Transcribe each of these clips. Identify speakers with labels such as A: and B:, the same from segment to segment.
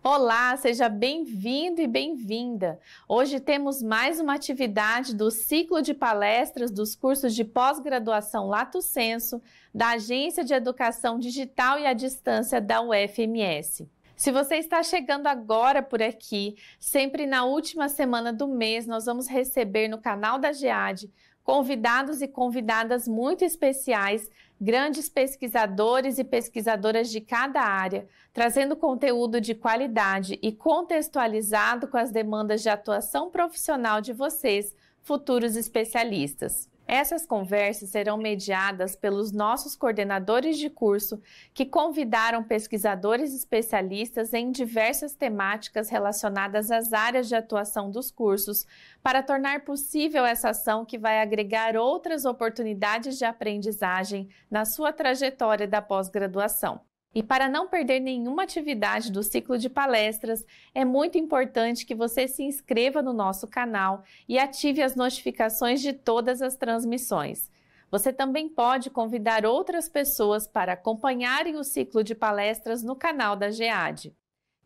A: Olá, seja bem-vindo e bem-vinda. Hoje temos mais uma atividade do ciclo de palestras dos cursos de pós-graduação Lato Sensu, da Agência de Educação Digital e à Distância da UFMS. Se você está chegando agora por aqui, sempre na última semana do mês, nós vamos receber no canal da GEAD convidados e convidadas muito especiais, grandes pesquisadores e pesquisadoras de cada área, trazendo conteúdo de qualidade e contextualizado com as demandas de atuação profissional de vocês, futuros especialistas. Essas conversas serão mediadas pelos nossos coordenadores de curso, que convidaram pesquisadores especialistas em diversas temáticas relacionadas às áreas de atuação dos cursos, para tornar possível essa ação que vai agregar outras oportunidades de aprendizagem na sua trajetória da pós-graduação. E para não perder nenhuma atividade do ciclo de palestras, é muito importante que você se inscreva no nosso canal e ative as notificações de todas as transmissões. Você também pode convidar outras pessoas para acompanharem o ciclo de palestras no canal da GEAD.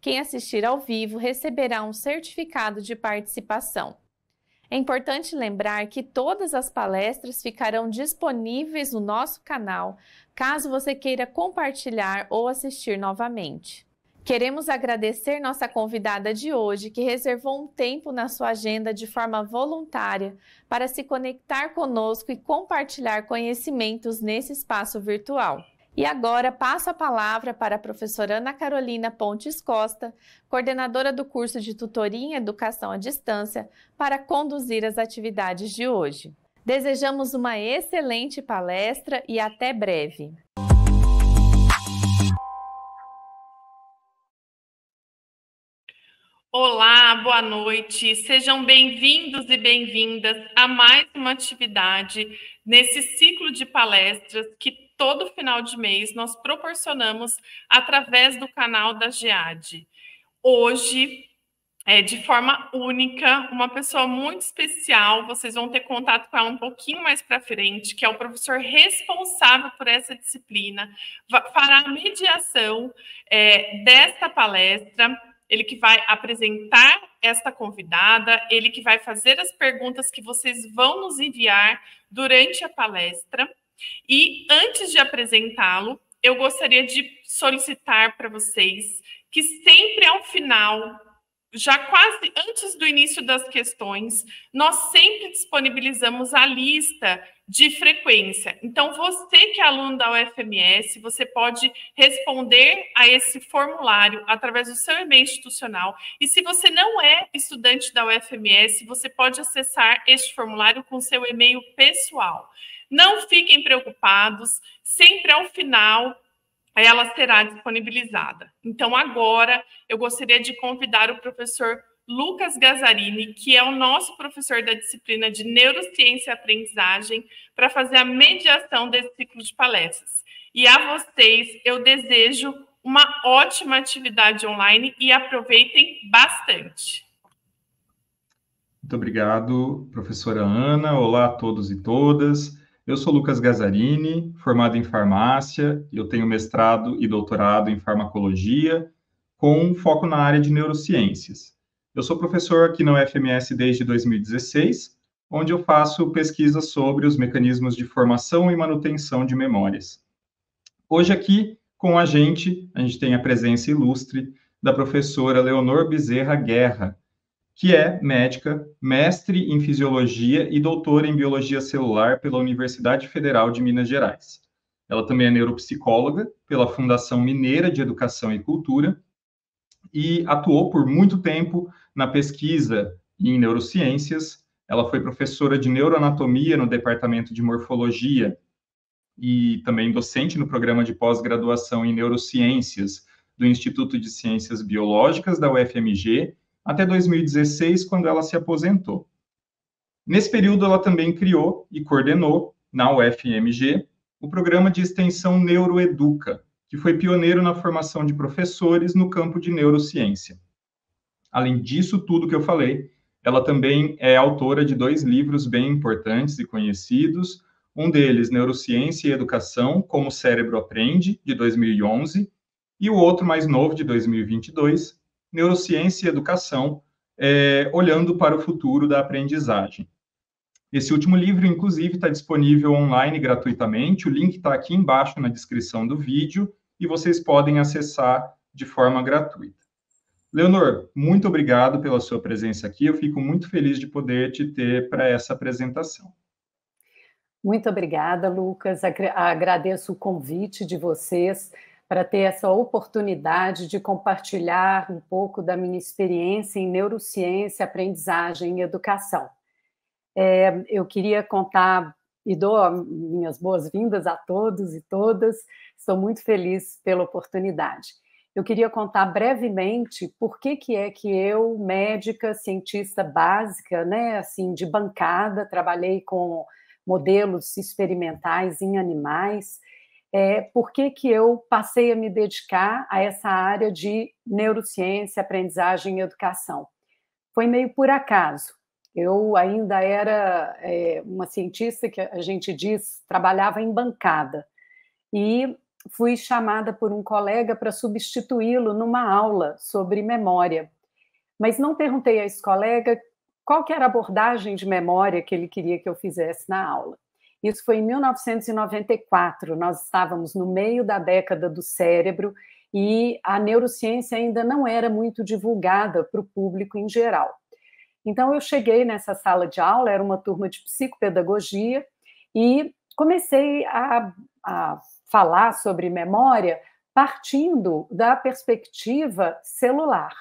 A: Quem assistir ao vivo receberá um certificado de participação. É importante lembrar que todas as palestras ficarão disponíveis no nosso canal, caso você queira compartilhar ou assistir novamente. Queremos agradecer nossa convidada de hoje, que reservou um tempo na sua agenda de forma voluntária para se conectar conosco e compartilhar conhecimentos nesse espaço virtual. E agora passo a palavra para a professora Ana Carolina Pontes Costa, coordenadora do curso de Tutoria em Educação à Distância, para conduzir as atividades de hoje. Desejamos uma excelente palestra e até breve.
B: Olá, boa noite. Sejam bem-vindos e bem-vindas a mais uma atividade nesse ciclo de palestras que todo final de mês nós proporcionamos através do canal da GEAD. Hoje, de forma única, uma pessoa muito especial, vocês vão ter contato com ela um pouquinho mais para frente, que é o professor responsável por essa disciplina, fará a mediação desta palestra. Ele que vai apresentar esta convidada, ele que vai fazer as perguntas que vocês vão nos enviar durante a palestra. E antes de apresentá-lo, eu gostaria de solicitar para vocês que sempre ao final, já quase antes do início das questões, nós sempre disponibilizamos a lista de frequência. Então, você que é aluno da UFMS, você pode responder a esse formulário através do seu e-mail institucional. E se você não é estudante da UFMS, você pode acessar este formulário com seu e-mail pessoal. Não fiquem preocupados, sempre ao final ela será disponibilizada. Então, agora, eu gostaria de convidar o professor Lucas Gazzarini, que é o nosso professor da disciplina de Neurociência e Aprendizagem, para fazer a mediação desse ciclo de palestras. E a vocês, eu desejo uma ótima atividade online e aproveitem bastante.
C: Muito obrigado, professora Ana. Olá a todos e todas. Eu sou Lucas Gazzarini, formado em farmácia, eu tenho mestrado e doutorado em farmacologia, com foco na área de neurociências. Eu sou professor aqui na UFMS desde 2016, onde eu faço pesquisa sobre os mecanismos de formação e manutenção de memórias. Hoje aqui, com a gente tem a presença ilustre da professora Leonor Bezerra Guerra, que é médica, mestre em fisiologia e doutora em biologia celular pela Universidade Federal de Minas Gerais. Ela também é neuropsicóloga pela Fundação Mineira de Educação e Cultura e atuou por muito tempo na pesquisa em neurociências. Ela foi professora de neuroanatomia no Departamento de Morfologia e também docente no programa de pós-graduação em neurociências do Instituto de Ciências Biológicas da UFMG, até 2016, quando ela se aposentou. Nesse período, ela também criou e coordenou, na UFMG, o programa de extensão Neuroeduca, que foi pioneiro na formação de professores no campo de neurociência. Além disso tudo que eu falei, ela também é autora de 2 livros bem importantes e conhecidos, um deles, Neurociência e Educação, Como o Cérebro Aprende, de 2011, e o outro mais novo, de 2022, Neurociência e Educação, olhando para o futuro da aprendizagem. Esse último livro, inclusive, está disponível online gratuitamente, o link está aqui embaixo na descrição do vídeo, e vocês podem acessar de forma gratuita. Leonor, muito obrigado pela sua presença aqui, eu fico muito feliz de poder te ter para essa apresentação.
D: Muito obrigada, Lucas. Agradeço o convite de vocês para ter essa oportunidade de compartilhar um pouco da minha experiência em neurociência, aprendizagem e educação. Eu queria contar e dou minhas boas-vindas a todos e todas. Estou muito feliz pela oportunidade. Eu queria contar brevemente por que é que eu, médica, cientista básica, né, assim, de bancada, trabalhei com modelos experimentais em animais, por que eu passei a me dedicar a essa área de neurociência, aprendizagem e educação. Foi meio por acaso. Eu ainda era uma cientista que a gente diz, trabalhava em bancada, e fui chamada por um colega para substituí-lo numa aula sobre memória. Mas não perguntei a esse colega qual que era a abordagem de memória que ele queria que eu fizesse na aula. Isso foi em 1994, nós estávamos no meio da década do cérebro e a neurociência ainda não era muito divulgada para o público em geral. Então eu cheguei nessa sala de aula, era uma turma de psicopedagogia, e comecei a falar sobre memória partindo da perspectiva celular.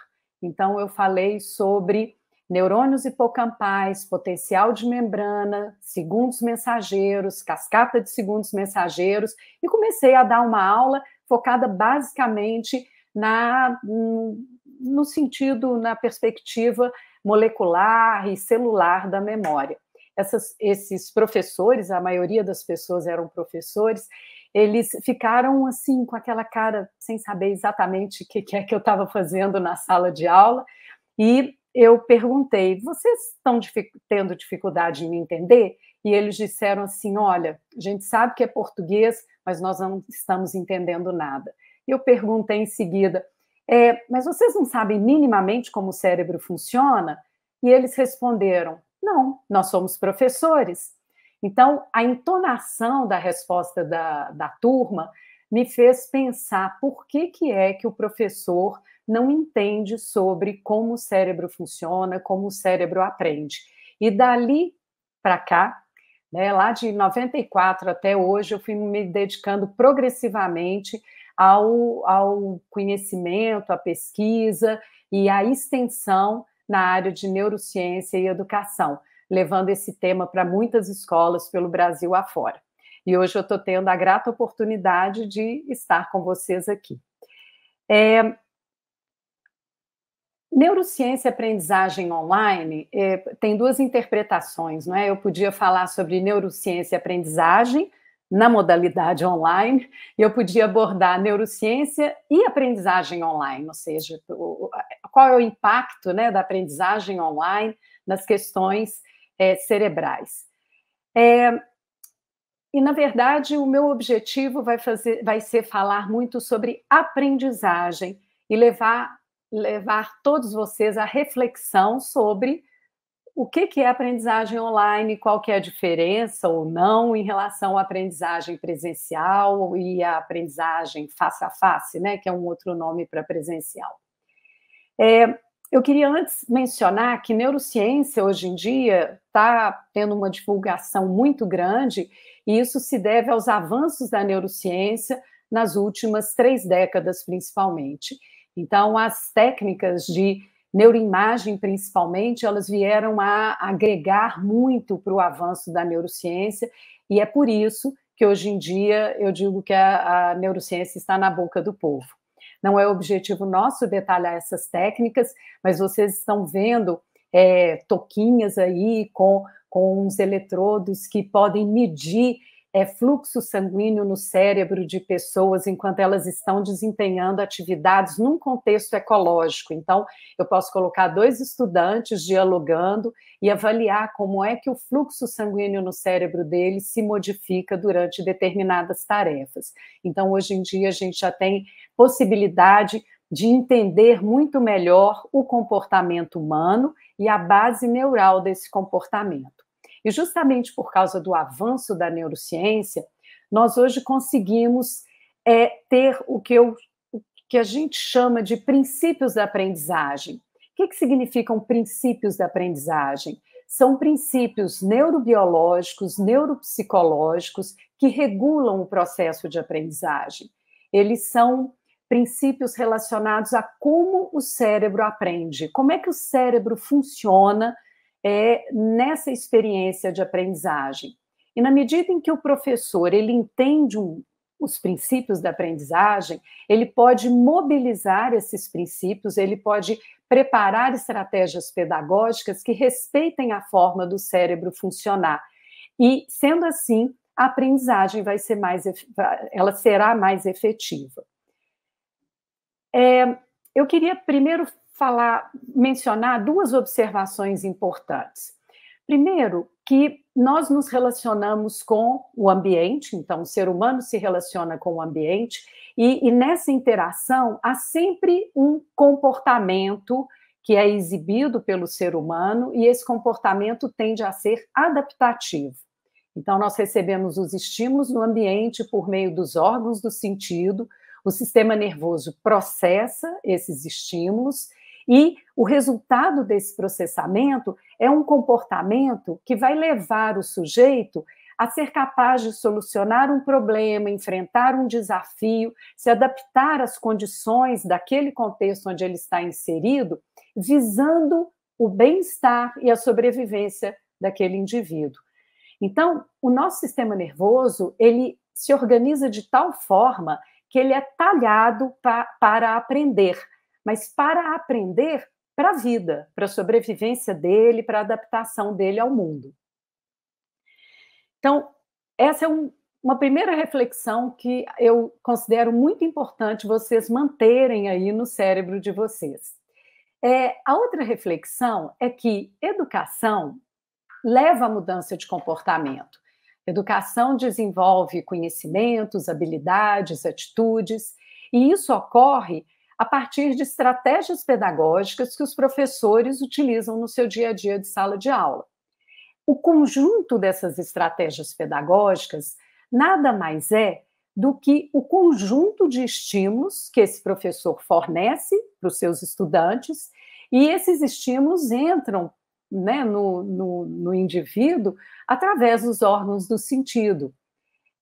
D: Então eu falei sobre neurônios hipocampais, potencial de membrana, segundos mensageiros, cascata de segundos mensageiros, e comecei a dar uma aula focada basicamente no sentido, na perspectiva molecular e celular da memória. Esses professores, a maioria das pessoas eram professores, eles ficaram assim, com aquela cara, sem saber exatamente o que é que eu estava fazendo na sala de aula, e eu perguntei, vocês estão tendo dificuldade em me entender? E eles disseram assim, olha, a gente sabe que é português, mas nós não estamos entendendo nada. E eu perguntei em seguida, mas vocês não sabem minimamente como o cérebro funciona? E eles responderam, não, nós somos professores. Então, a entonação da resposta da turma me fez pensar por que é que o professor não entende sobre como o cérebro funciona, como o cérebro aprende. E dali para cá, né, lá de 94 até hoje, eu fui me dedicando progressivamente ao conhecimento, à pesquisa e à extensão na área de neurociência e educação, levando esse tema para muitas escolas pelo Brasil afora. E hoje eu estou tendo a grata oportunidade de estar com vocês aqui. Neurociência e aprendizagem online tem duas interpretações, não é? Eu podia falar sobre neurociência e aprendizagem na modalidade online, e eu podia abordar neurociência e aprendizagem online, ou seja, qual é o impacto, né, da aprendizagem online nas questões cerebrais. E, na verdade, o meu objetivo vai ser falar muito sobre aprendizagem e levar todos vocês à reflexão sobre o que é aprendizagem online, qual que é a diferença ou não em relação à aprendizagem presencial e à aprendizagem face a face, né, que é um outro nome para presencial. Eu queria antes mencionar que neurociência, hoje em dia, está tendo uma divulgação muito grande, e isso se deve aos avanços da neurociência nas últimas 3 décadas, principalmente. Então, as técnicas de neuroimagem, principalmente, elas vieram a agregar muito para o avanço da neurociência, e é por isso que, hoje em dia, eu digo que a neurociência está na boca do povo. Não é objetivo nosso detalhar essas técnicas, mas vocês estão vendo toquinhas aí com uns eletrodos que podem medir fluxo sanguíneo no cérebro de pessoas enquanto elas estão desempenhando atividades num contexto ecológico. Então, eu posso colocar 2 estudantes dialogando e avaliar como é que o fluxo sanguíneo no cérebro deles se modifica durante determinadas tarefas. Então, hoje em dia, a gente já tem possibilidade de entender muito melhor o comportamento humano e a base neural desse comportamento. E justamente por causa do avanço da neurociência, nós hoje conseguimos ter o que a gente chama de princípios da aprendizagem. O que significam princípios da aprendizagem? São princípios neurobiológicos, neuropsicológicos, que regulam o processo de aprendizagem. Eles são princípios relacionados a como o cérebro aprende, como é que o cérebro funciona nessa experiência de aprendizagem. E na medida em que o professor ele entende os princípios da aprendizagem, ele pode mobilizar esses princípios, ele pode preparar estratégias pedagógicas que respeitem a forma do cérebro funcionar. E, sendo assim, a aprendizagem ela será mais efetiva. Eu queria primeiro mencionar duas observações importantes. Primeiro, que nós nos relacionamos com o ambiente, então o ser humano se relaciona com o ambiente, e nessa interação há sempre um comportamento que é exibido pelo ser humano, e esse comportamento tende a ser adaptativo. Então, nós recebemos os estímulos no ambiente por meio dos órgãos do sentido, o sistema nervoso processa esses estímulos, e o resultado desse processamento é um comportamento que vai levar o sujeito a ser capaz de solucionar um problema, enfrentar um desafio, se adaptar às condições daquele contexto onde ele está inserido, visando o bem-estar e a sobrevivência daquele indivíduo. Então, o nosso sistema nervoso, ele se organiza de tal forma que ele é talhado para aprender, mas para aprender para a vida, para a sobrevivência dele, para a adaptação dele ao mundo. Então, essa é uma primeira reflexão que eu considero muito importante vocês manterem aí no cérebro de vocês. A outra reflexão é que educação leva à mudança de comportamento. Educação desenvolve conhecimentos, habilidades, atitudes, e isso ocorre a partir de estratégias pedagógicas que os professores utilizam no seu dia a dia de sala de aula. O conjunto dessas estratégias pedagógicas nada mais é do que o conjunto de estímulos que esse professor fornece para os seus estudantes, e esses estímulos entram, né, no indivíduo através dos órgãos do sentido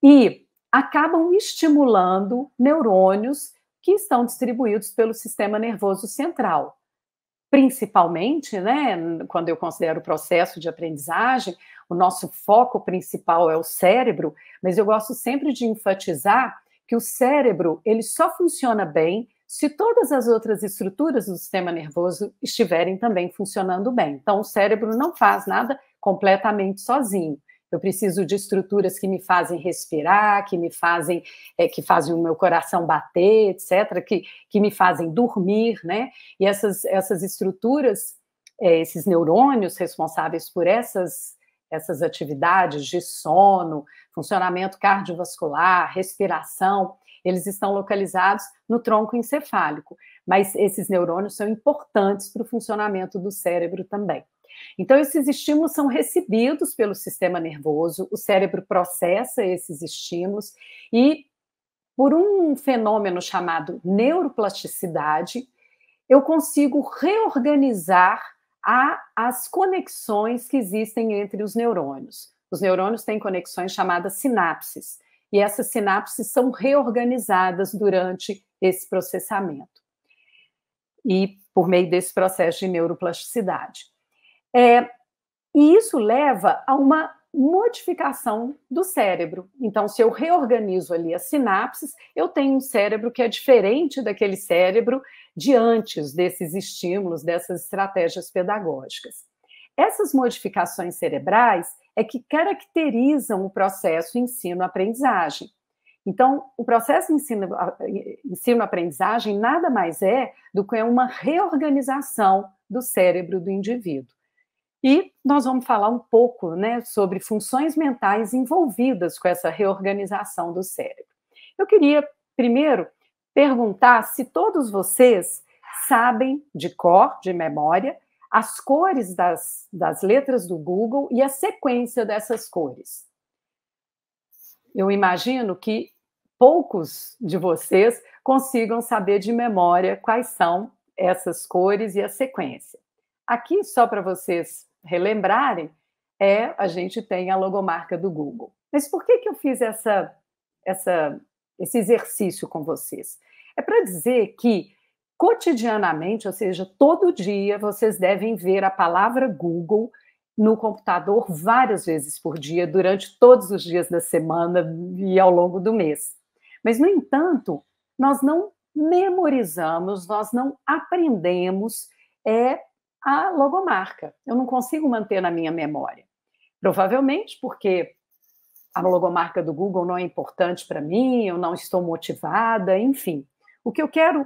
D: e acabam estimulando neurônios que estão distribuídos pelo sistema nervoso central. Principalmente, né, quando eu considero o processo de aprendizagem, o nosso foco principal é o cérebro, mas eu gosto sempre de enfatizar que o cérebro ele só funciona bem se todas as outras estruturas do sistema nervoso estiverem também funcionando bem. Então, o cérebro não faz nada completamente sozinho. Eu preciso de estruturas que me fazem respirar, que fazem o meu coração bater, etc., que me fazem dormir, né? E essas estruturas, esses neurônios responsáveis por essas atividades de sono, funcionamento cardiovascular, respiração, eles estão localizados no tronco encefálico, mas esses neurônios são importantes para o funcionamento do cérebro também. Então, esses estímulos são recebidos pelo sistema nervoso, o cérebro processa esses estímulos e, por um fenômeno chamado neuroplasticidade, eu consigo reorganizar as conexões que existem entre os neurônios. Os neurônios têm conexões chamadas sinapses, e essas sinapses são reorganizadas durante esse processamento, e por meio desse processo de neuroplasticidade. E isso leva a uma modificação do cérebro. Então, se eu reorganizo ali as sinapses, eu tenho um cérebro que é diferente daquele cérebro de antes desses estímulos, dessas estratégias pedagógicas. Essas modificações cerebrais é que caracterizam o processo ensino-aprendizagem. Então, o processo ensino-aprendizagem nada mais é do que uma reorganização do cérebro do indivíduo. E nós vamos falar um pouco, né, sobre funções mentais envolvidas com essa reorganização do cérebro. Eu queria, primeiro, perguntar se todos vocês sabem de cor, de memória, as cores das letras do Google e a sequência dessas cores. Eu imagino que poucos de vocês consigam saber de memória quais são essas cores e a sequência. Aqui, só para vocês relembrarem, a gente tem a logomarca do Google. Mas por que eu fiz esse exercício com vocês? É para dizer que, cotidianamente, ou seja, todo dia, vocês devem ver a palavra Google no computador várias vezes por dia, durante todos os dias da semana e ao longo do mês. Mas, no entanto, nós não memorizamos, nós não aprendemos a logomarca. Eu não consigo manter na minha memória. Provavelmente porque a logomarca do Google não é importante para mim, eu não estou motivada, enfim. O que eu quero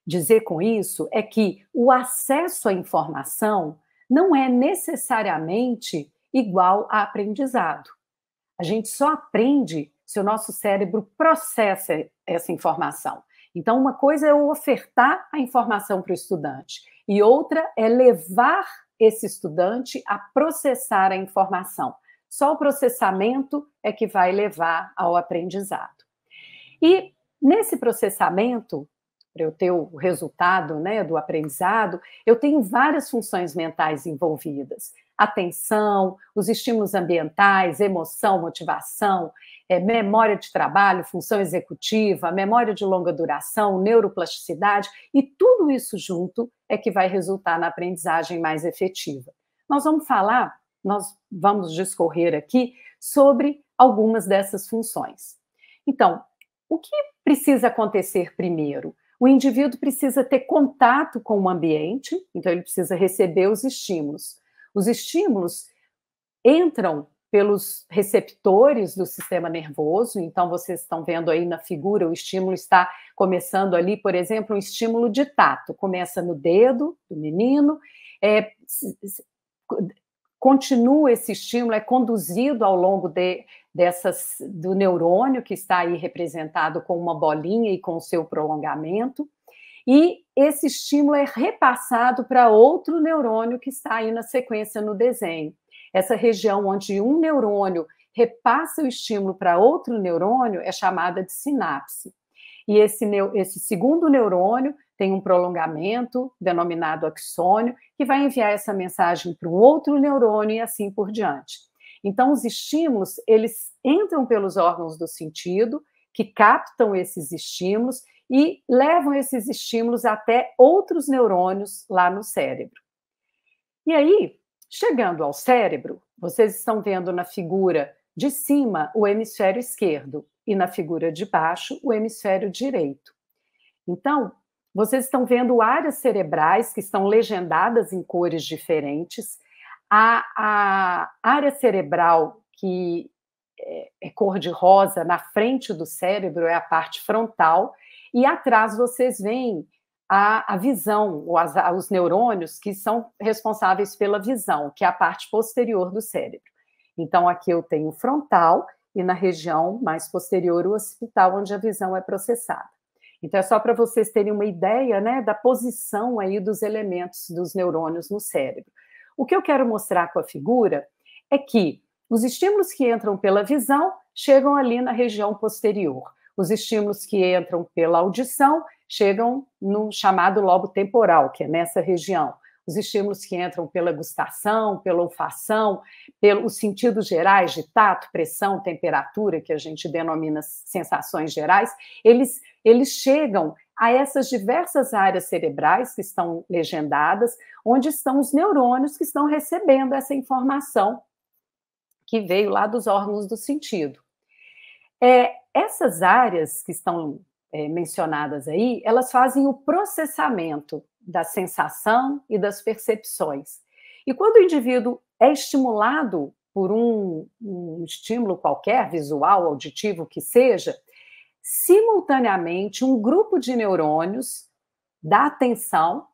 D: dizer com isso é que o acesso à informação não é necessariamente igual a aprendizado. A gente só aprende se o nosso cérebro processa essa informação. Então, uma coisa é eu ofertar a informação para o estudante, e outra é levar esse estudante a processar a informação. Só o processamento é que vai levar ao aprendizado. E nesse processamento, para eu ter o resultado, né, do aprendizado, eu tenho várias funções mentais envolvidas. Atenção, os estímulos ambientais, emoção, motivação, memória de trabalho, função executiva, memória de longa duração, neuroplasticidade, e tudo isso junto é que vai resultar na aprendizagem mais efetiva. Nós vamos discorrer aqui sobre algumas dessas funções. Então, o que precisa acontecer primeiro? O indivíduo precisa ter contato com o ambiente, então ele precisa receber os estímulos. Os estímulos entram pelos receptores do sistema nervoso, então vocês estão vendo aí na figura, o estímulo está começando ali, por exemplo, um estímulo de tato, começa no dedo do menino, continua esse estímulo, é conduzido ao longo do neurônio, que está aí representado com uma bolinha e com o seu prolongamento, e esse estímulo é repassado para outro neurônio que está aí na sequência no desenho. Essa região onde um neurônio repassa o estímulo para outro neurônio é chamada de sinapse. E esse segundo neurônio tem um prolongamento denominado axônio, que vai enviar essa mensagem para um outro neurônio e assim por diante. Então, os estímulos, eles entram pelos órgãos do sentido, que captam esses estímulos e levam esses estímulos até outros neurônios lá no cérebro. E aí, chegando ao cérebro, vocês estão vendo na figura de cima o hemisfério esquerdo e na figura de baixo o hemisfério direito. Então, vocês estão vendo áreas cerebrais que estão legendadas em cores diferentes. A área cerebral que é cor de rosa na frente do cérebro é a parte frontal, e atrás vocês veem a visão, os neurônios que são responsáveis pela visão, que é a parte posterior do cérebro. Então, aqui eu tenho o frontal e na região mais posterior o occipital, onde a visão é processada. Então, é só para vocês terem uma ideia, né, da posição aí dos elementos dos neurônios no cérebro. O que eu quero mostrar com a figura é que os estímulos que entram pela visão chegam ali na região posterior. Os estímulos que entram pela audição chegam no chamado lobo temporal, que é nessa região. Os estímulos que entram pela gustação, pela olfação, pelos sentidos gerais de tato, pressão, temperatura, que a gente denomina sensações gerais, eles chegam a essas diversas áreas cerebrais que estão legendadas, onde estão os neurônios que estão recebendo essa informação que veio lá dos órgãos do sentido. Essas áreas que estão mencionadas aí, elas fazem o processamento da sensação e das percepções. E quando o indivíduo é estimulado por um estímulo qualquer, visual, auditivo, que seja, simultaneamente um grupo de neurônios da atenção,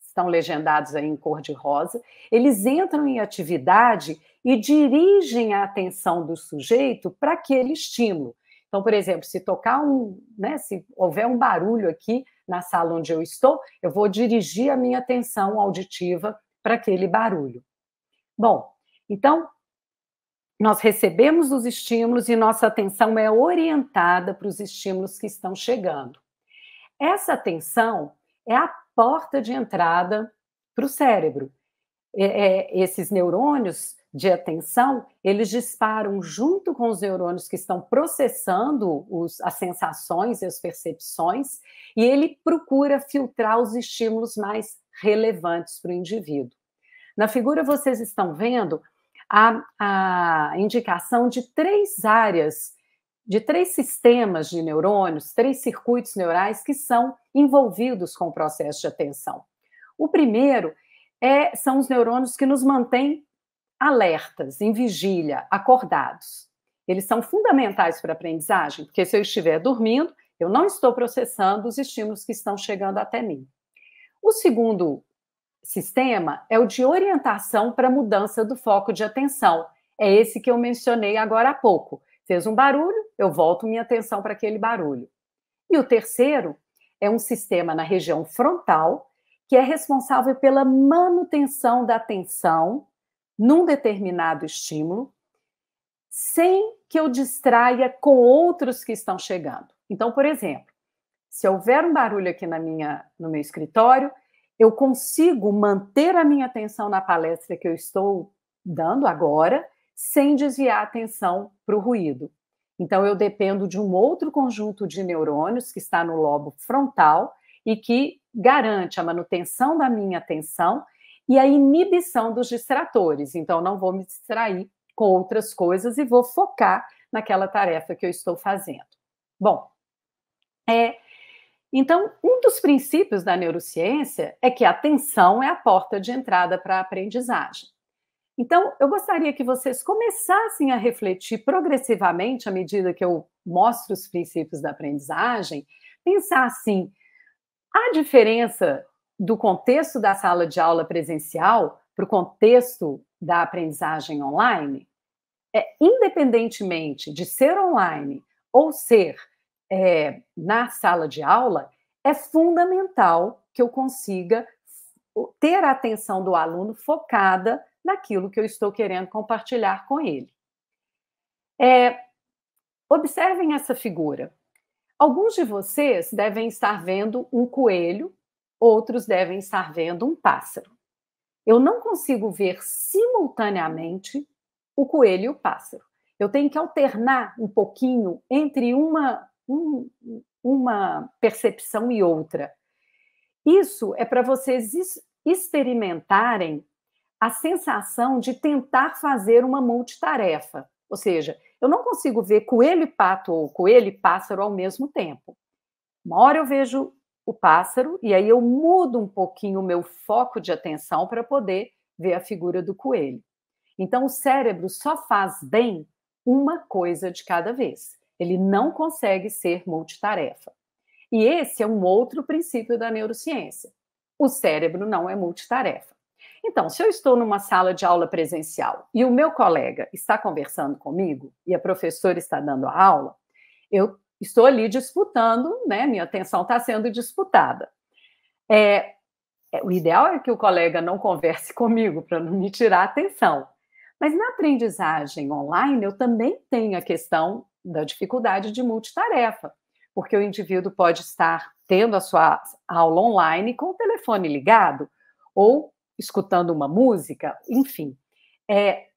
D: estão legendados aí em cor de rosa, eles entram em atividade e dirigem a atenção do sujeito para aquele estímulo. Então, por exemplo, se tocar se houver um barulho aqui na sala onde eu estou, eu vou dirigir a minha atenção auditiva para aquele barulho. Bom, então, nós recebemos os estímulos e nossa atenção é orientada para os estímulos que estão chegando. Essa atenção é a porta de entrada para o cérebro. Esses neurônios de atenção, eles disparam junto com os neurônios que estão processando as sensações e as percepções, e ele procura filtrar os estímulos mais relevantes para o indivíduo. Na figura vocês estão vendo a indicação de 3 áreas, de 3 sistemas de neurônios, 3 circuitos neurais que são envolvidos com o processo de atenção. O primeiro são os neurônios que nos mantêm alertas, em vigília, acordados. Eles são fundamentais para a aprendizagem, porque se eu estiver dormindo, eu não estou processando os estímulos que estão chegando até mim. O segundo sistema é o de orientação para a mudança do foco de atenção. É esse que eu mencionei agora há pouco. Fez um barulho, eu volto minha atenção para aquele barulho. E o terceiro é um sistema na região frontal, que é responsável pela manutenção da atenção num determinado estímulo, sem que eu distraia com outros que estão chegando. Então, por exemplo, se houver um barulho aqui no meu escritório, eu consigo manter a minha atenção na palestra que eu estou dando agora, sem desviar a atenção para o ruído. Então, eu dependo de um outro conjunto de neurônios que está no lobo frontal e que garante a manutenção da minha atenção e a inibição dos distratores. Então, não vou me distrair com outras coisas e vou focar naquela tarefa que eu estou fazendo. Bom, então, um dos princípios da neurociência é que a atenção é a porta de entrada para a aprendizagem. Então, eu gostaria que vocês começassem a refletir progressivamente, à medida que eu mostro os princípios da aprendizagem, pensar assim, a diferença do contexto da sala de aula presencial para o contexto da aprendizagem online, independentemente de ser online ou ser na sala de aula, é fundamental que eu consiga ter a atenção do aluno focada naquilo que eu estou querendo compartilhar com ele. Observem essa figura. Alguns de vocês devem estar vendo um coelho, outros devem estar vendo um pássaro. Eu não consigo ver simultaneamente o coelho e o pássaro. Eu tenho que alternar um pouquinho entre uma percepção e outra. Isso é para vocês experimentarem a sensação de tentar fazer uma multitarefa. Ou seja, eu não consigo ver coelho e pato ou coelho e pássaro ao mesmo tempo. Uma hora eu vejo o pássaro e aí eu mudo um pouquinho o meu foco de atenção para poder ver a figura do coelho. Então, o cérebro só faz bem uma coisa de cada vez. Ele não consegue ser multitarefa. E esse é um outro princípio da neurociência. O cérebro não é multitarefa. Então, se eu estou numa sala de aula presencial e o meu colega está conversando comigo e a professora está dando a aula, eu estou ali disputando, né? Minha atenção está sendo disputada. O ideal é que o colega não converse comigo para não me tirar a atenção. Mas na aprendizagem online, eu também tenho a questão da dificuldade de multitarefa, porque o indivíduo pode estar tendo a sua aula online com o telefone ligado ou escutando uma música, enfim.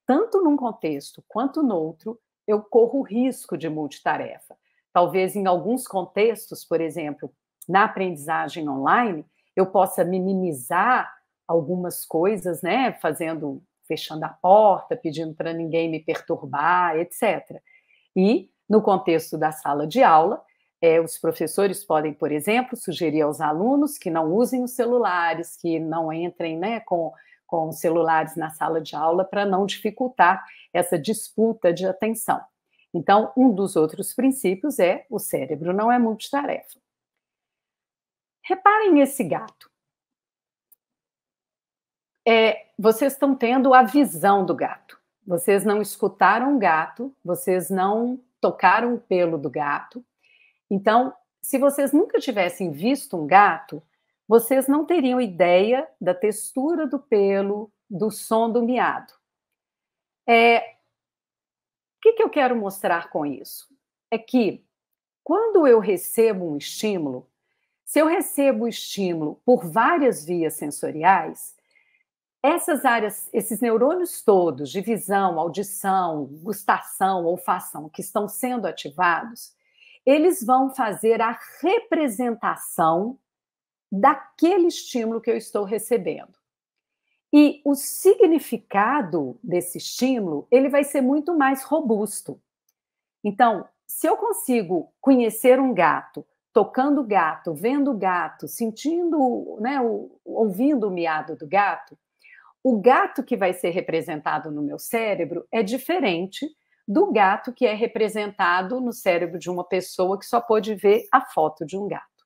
D: Tanto num contexto quanto no outro, eu corro o risco de multitarefa. Talvez em alguns contextos, por exemplo, na aprendizagem online, eu possa minimizar algumas coisas, né, fechando a porta, pedindo para ninguém me perturbar, etc. E, no contexto da sala de aula, os professores podem, por exemplo, sugerir aos alunos que não usem os celulares, que não entrem, né, com celulares na sala de aula para não dificultar essa disputa de atenção. Então, um dos outros princípios é o cérebro não é multitarefa. Reparem esse gato. Vocês estão tendo a visão do gato. Vocês não escutaram o gato, vocês não tocaram o pelo do gato. Então, se vocês nunca tivessem visto um gato, vocês não teriam ideia da textura do pelo, do som do miado. O que eu quero mostrar com isso? É que, quando eu recebo um estímulo, se eu recebo o estímulo por várias vias sensoriais, essas áreas, esses neurônios todos de visão, audição, gustação, olfação, que estão sendo ativados, eles vão fazer a representação daquele estímulo que eu estou recebendo. E o significado desse estímulo, ele vai ser muito mais robusto. Então, se eu consigo conhecer um gato, tocando o gato, vendo o gato, sentindo, né, ouvindo o miado do gato, o gato que vai ser representado no meu cérebro é diferente do gato que é representado no cérebro de uma pessoa que só pôde ver a foto de um gato.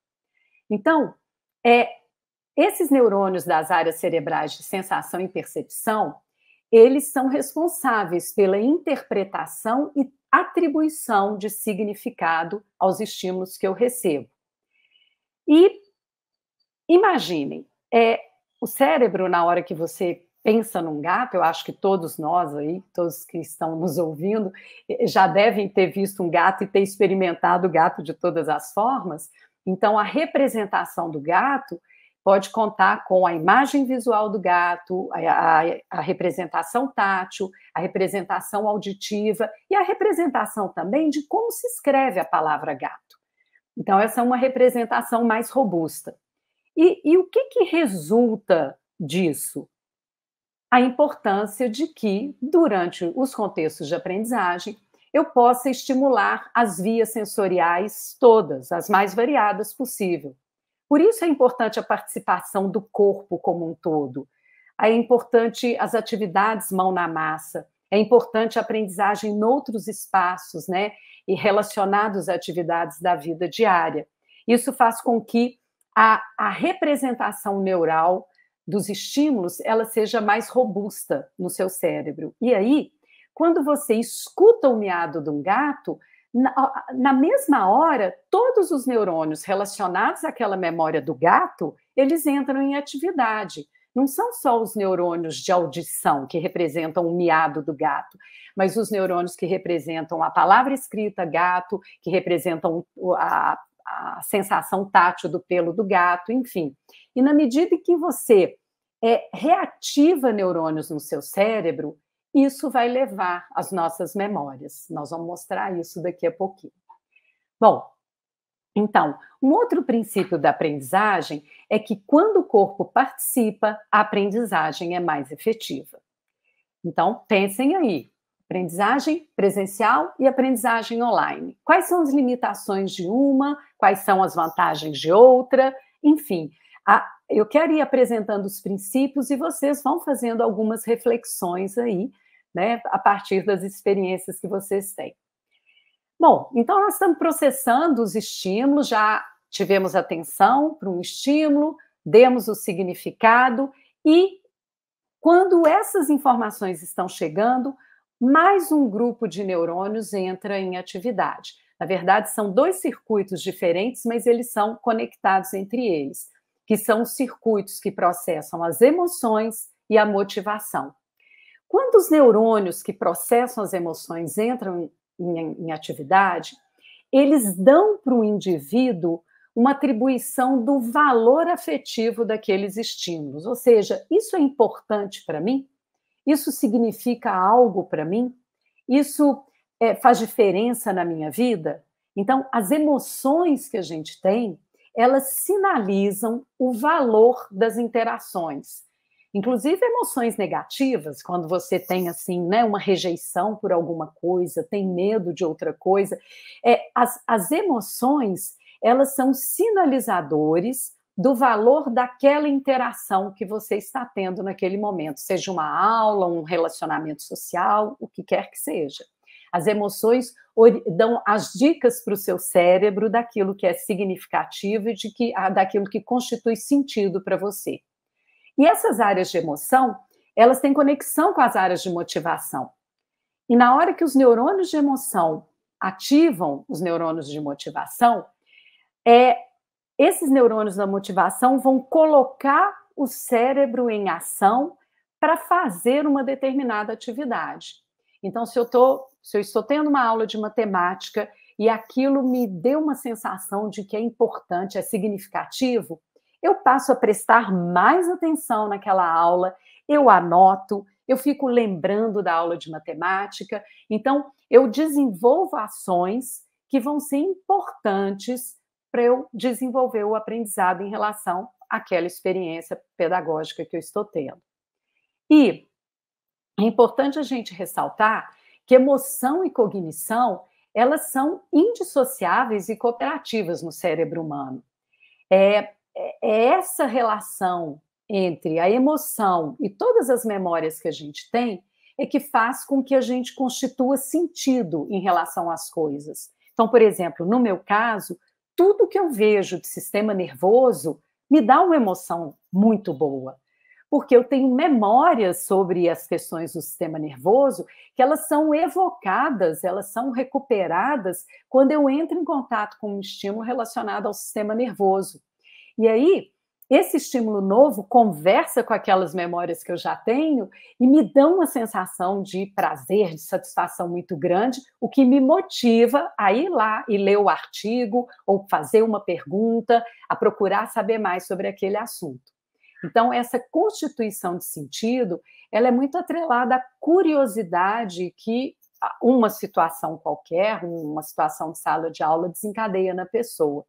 D: Então, esses neurônios das áreas cerebrais de sensação e percepção, eles são responsáveis pela interpretação e atribuição de significado aos estímulos que eu recebo. E imaginem, o cérebro, na hora que você pensa num gato, eu acho que todos nós aí, todos que estão nos ouvindo, já devem ter visto um gato e ter experimentado o gato de todas as formas. Então, a representação do gato pode contar com a imagem visual do gato, a representação tátil, a representação auditiva e a representação também de como se escreve a palavra gato. Então, essa é uma representação mais robusta. E o que resulta disso? A importância de que, durante os contextos de aprendizagem, eu possa estimular as vias sensoriais todas, as mais variadas possível. Por isso é importante a participação do corpo como um todo. É importante as atividades mão na massa. É importante a aprendizagem em outros espaços, né? E relacionados a atividades da vida diária. Isso faz com que a representação neural dos estímulos ela seja mais robusta no seu cérebro. E aí, quando você escuta o miado de um gato, na mesma hora, todos os neurônios relacionados àquela memória do gato, eles entram em atividade. Não são só os neurônios de audição que representam o miado do gato, mas os neurônios que representam a palavra escrita gato, que representam a sensação tátil do pelo do gato, enfim. E na medida em que você reativa neurônios no seu cérebro, isso vai levar às nossas memórias. Nós vamos mostrar isso daqui a pouquinho. Bom, então, um outro princípio da aprendizagem é que quando o corpo participa, a aprendizagem é mais efetiva. Então, pensem aí, aprendizagem presencial e aprendizagem online. Quais são as limitações de uma? Quais são as vantagens de outra? Enfim, eu quero ir apresentando os princípios e vocês vão fazendo algumas reflexões aí, né, a partir das experiências que vocês têm. Bom, então nós estamos processando os estímulos, já tivemos atenção para um estímulo, demos o significado e quando essas informações estão chegando, mais um grupo de neurônios entra em atividade. Na verdade, são dois circuitos diferentes, mas eles são conectados entre eles, que são os circuitos que processam as emoções e a motivação. Quando os neurônios que processam as emoções entram em atividade, eles dão para o indivíduo uma atribuição do valor afetivo daqueles estímulos. Ou seja, isso é importante para mim? Isso significa algo para mim? Isso faz diferença na minha vida? Então, as emoções que a gente tem, elas sinalizam o valor das interações. Inclusive emoções negativas, quando você tem assim, né, uma rejeição por alguma coisa, tem medo de outra coisa. As emoções, elas são sinalizadores do valor daquela interação que você está tendo naquele momento, seja uma aula, um relacionamento social, o que quer que seja. As emoções dão as dicas para o seu cérebro daquilo que é significativo e daquilo que constitui sentido para você. E essas áreas de emoção, elas têm conexão com as áreas de motivação. E na hora que os neurônios de emoção ativam os neurônios de motivação, esses neurônios da motivação vão colocar o cérebro em ação para fazer uma determinada atividade. Então, se eu estou tendo uma aula de matemática e aquilo me deu uma sensação de que é importante, é significativo, eu passo a prestar mais atenção naquela aula, eu anoto, eu fico lembrando da aula de matemática. Então, eu desenvolvo ações que vão ser importantes para eu desenvolver o aprendizado em relação àquela experiência pedagógica que eu estou tendo. E é importante a gente ressaltar que emoção e cognição, elas são indissociáveis e cooperativas no cérebro humano. É essa relação entre a emoção e todas as memórias que a gente tem é que faz com que a gente constitua sentido em relação às coisas. Então, por exemplo, no meu caso, tudo que eu vejo de sistema nervoso me dá uma emoção muito boa, porque eu tenho memórias sobre as questões do sistema nervoso que elas são evocadas, elas são recuperadas quando eu entro em contato com um estímulo relacionado ao sistema nervoso. E aí, esse estímulo novo conversa com aquelas memórias que eu já tenho e me dão uma sensação de prazer, de satisfação muito grande, o que me motiva a ir lá e ler o artigo, ou fazer uma pergunta, a procurar saber mais sobre aquele assunto. Então, essa constituição de sentido, ela é muito atrelada à curiosidade que uma situação qualquer, uma situação de sala de aula, desencadeia na pessoa.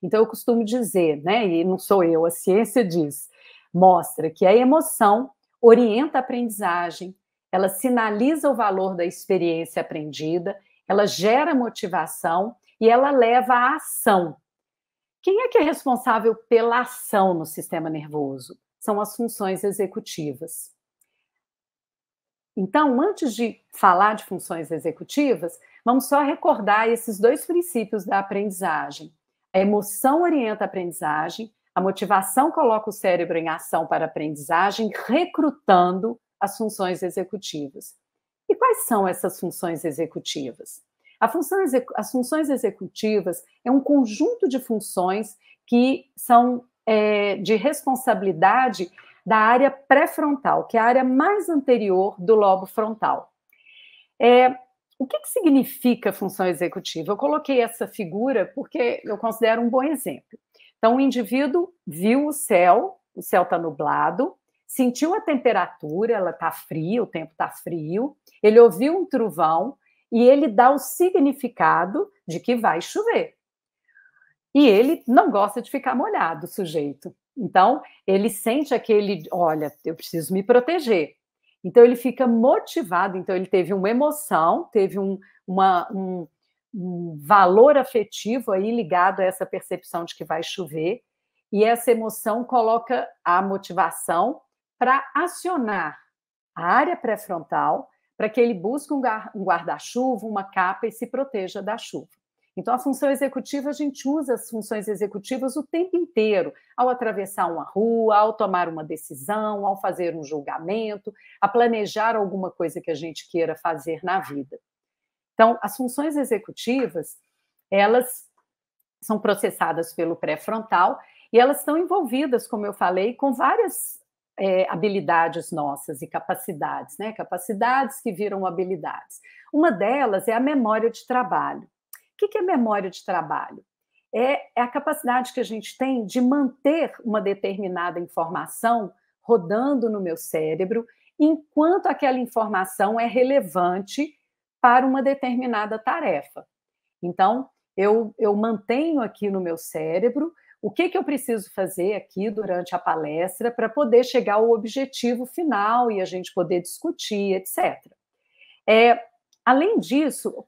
D: Então, eu costumo dizer, né, e não sou eu, a ciência diz, mostra que a emoção orienta a aprendizagem, ela sinaliza o valor da experiência aprendida, ela gera motivação e ela leva à ação. Quem é que é responsável pela ação no sistema nervoso? São as funções executivas. Então, antes de falar de funções executivas, vamos só recordar esses dois princípios da aprendizagem. A emoção orienta a aprendizagem, a motivação coloca o cérebro em ação para a aprendizagem, recrutando as funções executivas. E quais são essas funções executivas? As funções executivas é um conjunto de funções que são de responsabilidade da área pré-frontal, que é a área mais anterior do lobo frontal. O que significa função executiva? Eu coloquei essa figura porque eu considero um bom exemplo. Então, o indivíduo viu o céu está nublado, sentiu a temperatura, ela está fria, o tempo está frio, ele ouviu um trovão e ele dá o significado de que vai chover. E ele não gosta de ficar molhado, o sujeito. Então, ele sente aquele, olha, eu preciso me proteger. Então, ele fica motivado, então ele teve uma emoção, teve um valor afetivo aí ligado a essa percepção de que vai chover, e essa emoção coloca a motivação para acionar a área pré-frontal para que ele busque um guarda-chuva, uma capa e se proteja da chuva. Então, a função executiva, a gente usa as funções executivas o tempo inteiro, ao atravessar uma rua, ao tomar uma decisão, ao fazer um julgamento, a planejar alguma coisa que a gente queira fazer na vida. Então, as funções executivas, elas são processadas pelo pré-frontal e elas estão envolvidas, como eu falei, com várias habilidades nossas e capacidades, né? Capacidades que viram habilidades. Uma delas é a memória de trabalho. O que é memória de trabalho? É a capacidade que a gente tem de manter uma determinada informação rodando no meu cérebro, enquanto aquela informação é relevante para uma determinada tarefa. Então, eu mantenho aqui no meu cérebro o que eu preciso fazer aqui durante a palestra para poder chegar ao objetivo final e a gente poder discutir, etc. Além disso,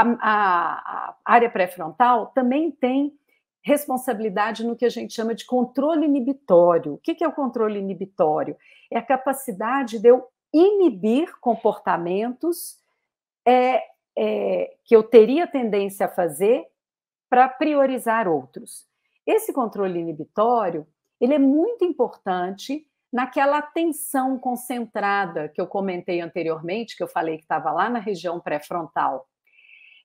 D: a área pré-frontal também tem responsabilidade no que a gente chama de controle inibitório. O que é o controle inibitório? É a capacidade de eu inibir comportamentos que eu teria tendência a fazer para priorizar outros. Esse controle inibitório, ele é muito importante naquela atenção concentrada que eu comentei anteriormente, que eu falei que estava lá na região pré-frontal.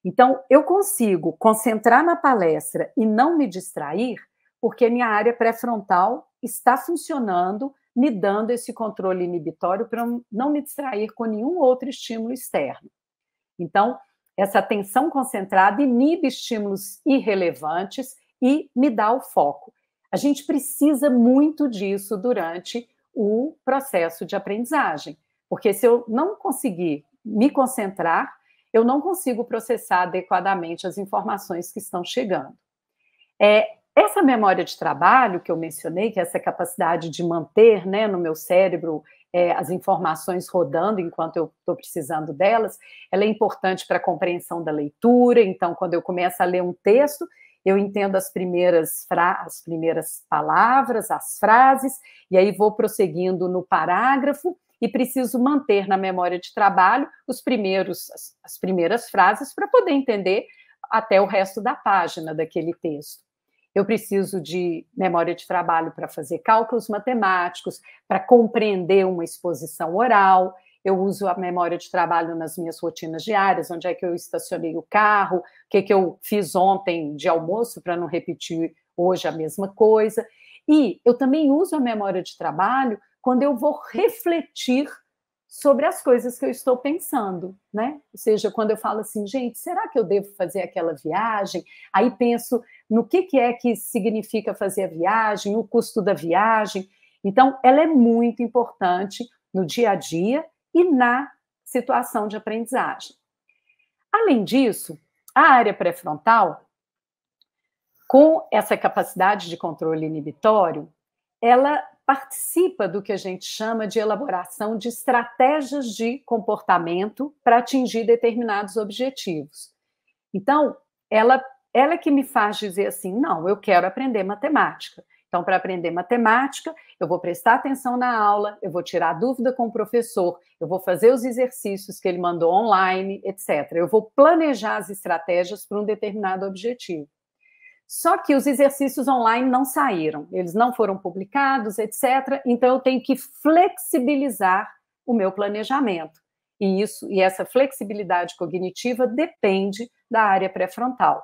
D: Então, eu consigo concentrar na palestra e não me distrair, porque minha área pré-frontal está funcionando, me dando esse controle inibitório para não me distrair com nenhum outro estímulo externo. Então, essa atenção concentrada inibe estímulos irrelevantes e me dá o foco. A gente precisa muito disso durante o processo de aprendizagem, porque se eu não conseguir me concentrar, eu não consigo processar adequadamente as informações que estão chegando. Essa memória de trabalho que eu mencionei, que é essa capacidade de manter, né, no meu cérebro as informações rodando enquanto eu estou precisando delas, ela é importante para a compreensão da leitura. Então, quando eu começo a ler um texto, eu entendo as primeiras palavras, as frases, e aí vou prosseguindo no parágrafo, e preciso manter na memória de trabalho as primeiras frases para poder entender até o resto da página daquele texto. Eu preciso de memória de trabalho para fazer cálculos matemáticos, para compreender uma exposição oral. Eu uso a memória de trabalho nas minhas rotinas diárias, onde é que eu estacionei o carro, o que eu fiz ontem de almoço para não repetir hoje a mesma coisa. E eu também uso a memória de trabalho quando eu vou refletir sobre as coisas que eu estou pensando, né? Ou seja, quando eu falo assim, gente, será que eu devo fazer aquela viagem? Aí penso no que é que significa fazer a viagem, o custo da viagem. Então, ela é muito importante no dia a dia e na situação de aprendizagem. Além disso, a área pré-frontal, com essa capacidade de controle inibitório, ela participa do que a gente chama de elaboração de estratégias de comportamento para atingir determinados objetivos. Então, ela é que me faz dizer assim, não, eu quero aprender matemática. Então, para aprender matemática, eu vou prestar atenção na aula, eu vou tirar dúvida com o professor, eu vou fazer os exercícios que ele mandou online, etc. Eu vou planejar as estratégias para um determinado objetivo. Só que os exercícios online não saíram, eles não foram publicados, etc. Então, eu tenho que flexibilizar o meu planejamento. E essa flexibilidade cognitiva depende da área pré-frontal.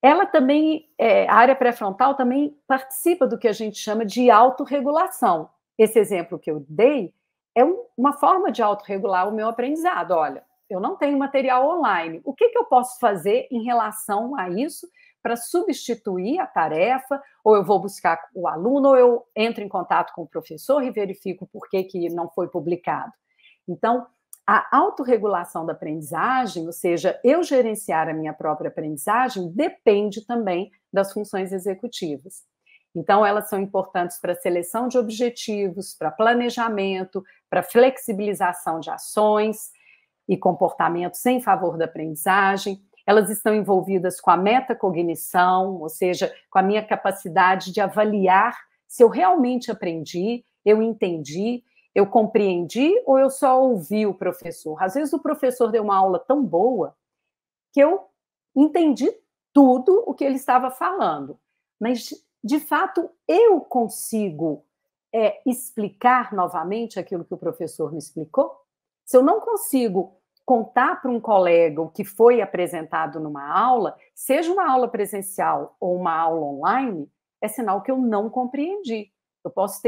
D: Ela também, a área pré-frontal também participa do que a gente chama de autorregulação. Esse exemplo que eu dei é uma forma de autorregular o meu aprendizado. Olha, eu não tenho material online. O que eu posso fazer em relação a isso para substituir a tarefa? Ou eu vou buscar o aluno, ou eu entro em contato com o professor e verifico por que não foi publicado. Então, a autorregulação da aprendizagem, ou seja, eu gerenciar a minha própria aprendizagem, depende também das funções executivas. Então, elas são importantes para a seleção de objetivos, para planejamento, para flexibilização de ações e comportamentos em favor da aprendizagem. Elas estão envolvidas com a metacognição, ou seja, com a minha capacidade de avaliar se eu realmente aprendi, eu entendi, eu compreendi ou eu só ouvi o professor. Às vezes o professor deu uma aula tão boa que eu entendi tudo o que ele estava falando, mas, de fato, eu consigo explicar novamente aquilo que o professor me explicou? Se eu não consigo contar para um colega o que foi apresentado numa aula, seja uma aula presencial ou uma aula online, é sinal que eu não compreendi. Eu posso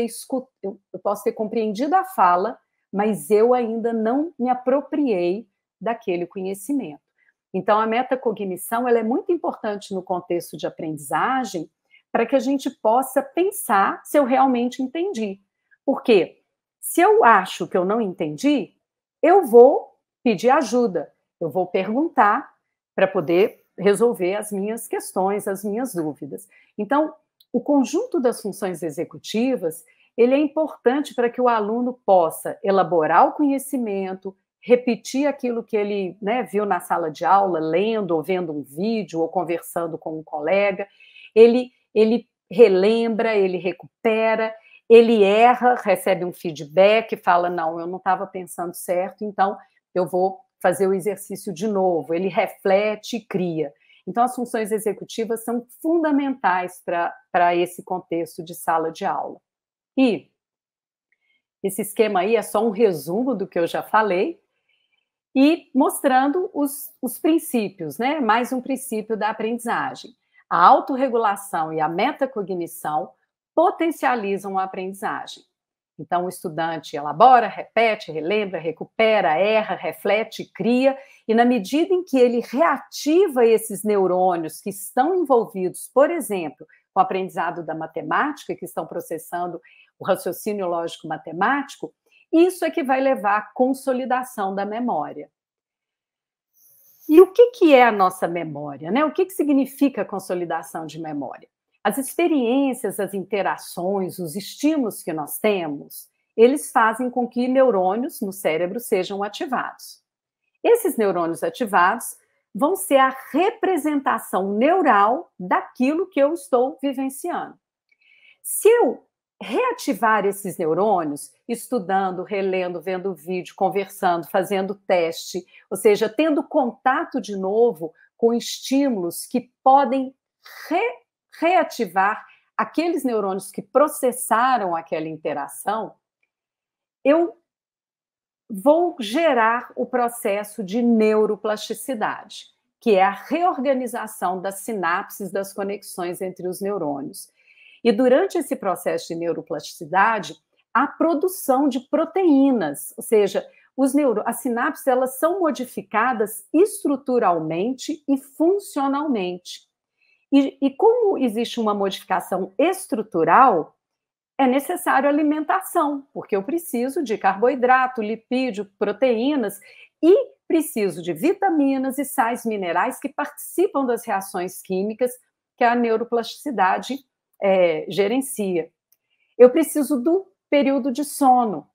D: ter compreendido a fala, mas eu ainda não me apropriei daquele conhecimento. Então, a metacognição ela é muito importante no contexto de aprendizagem para que a gente possa pensar se eu realmente entendi. Porque se eu acho que eu não entendi, eu vou pedir ajuda, eu vou perguntar para poder resolver as minhas questões, as minhas dúvidas. Então, o conjunto das funções executivas, ele é importante para que o aluno possa elaborar o conhecimento, repetir aquilo que ele viu na sala de aula, lendo ou vendo um vídeo ou conversando com um colega. Ele relembra, ele recupera, ele erra, recebe um feedback, fala, não, eu não estava pensando certo, então eu vou fazer o exercício de novo. Ele reflete e cria. Então, as funções executivas são fundamentais para esse contexto de sala de aula. E esse esquema aí é só um resumo do que eu já falei. e mostrando os princípios, né? Mais um princípio da aprendizagem. A autorregulação e a metacognição potencializam a aprendizagem. Então, o estudante elabora, repete, relembra, recupera, erra, reflete, cria, e na medida em que ele reativa esses neurônios que estão envolvidos, por exemplo, com o aprendizado da matemática, que estão processando o raciocínio lógico-matemático, isso é que vai levar à consolidação da memória. E o que é a nossa memória, né? O que significa a consolidação de memória? As experiências, as interações, os estímulos que nós temos, eles fazem com que neurônios no cérebro sejam ativados. Esses neurônios ativados vão ser a representação neural daquilo que eu estou vivenciando. Se eu reativar esses neurônios, estudando, relendo, vendo vídeo, conversando, fazendo teste, ou seja, tendo contato de novo com estímulos que podem reativar aqueles neurônios que processaram aquela interação, eu vou gerar o processo de neuroplasticidade, que é a reorganização das sinapses, das conexões entre os neurônios. E durante esse processo de neuroplasticidade, a produção de proteínas, ou seja, as sinapses elas são modificadas estruturalmente e funcionalmente. E como existe uma modificação estrutural, é necessário alimentação, porque eu preciso de carboidrato, lipídio, proteínas e preciso de vitaminas e sais minerais que participam das reações químicas que a neuroplasticidade gerencia. Eu preciso do período de sono.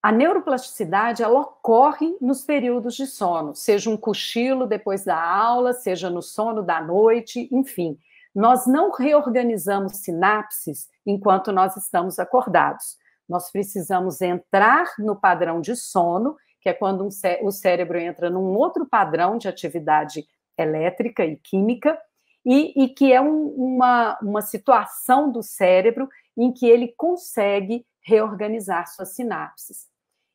D: A neuroplasticidade ela ocorre nos períodos de sono, seja um cochilo depois da aula, seja no sono da noite, enfim. Nós não reorganizamos sinapses enquanto nós estamos acordados. Nós precisamos entrar no padrão de sono, que é quando o cérebro entra num outro padrão de atividade elétrica e química, e que é uma situação do cérebro em que ele consegue reorganizar suas sinapses.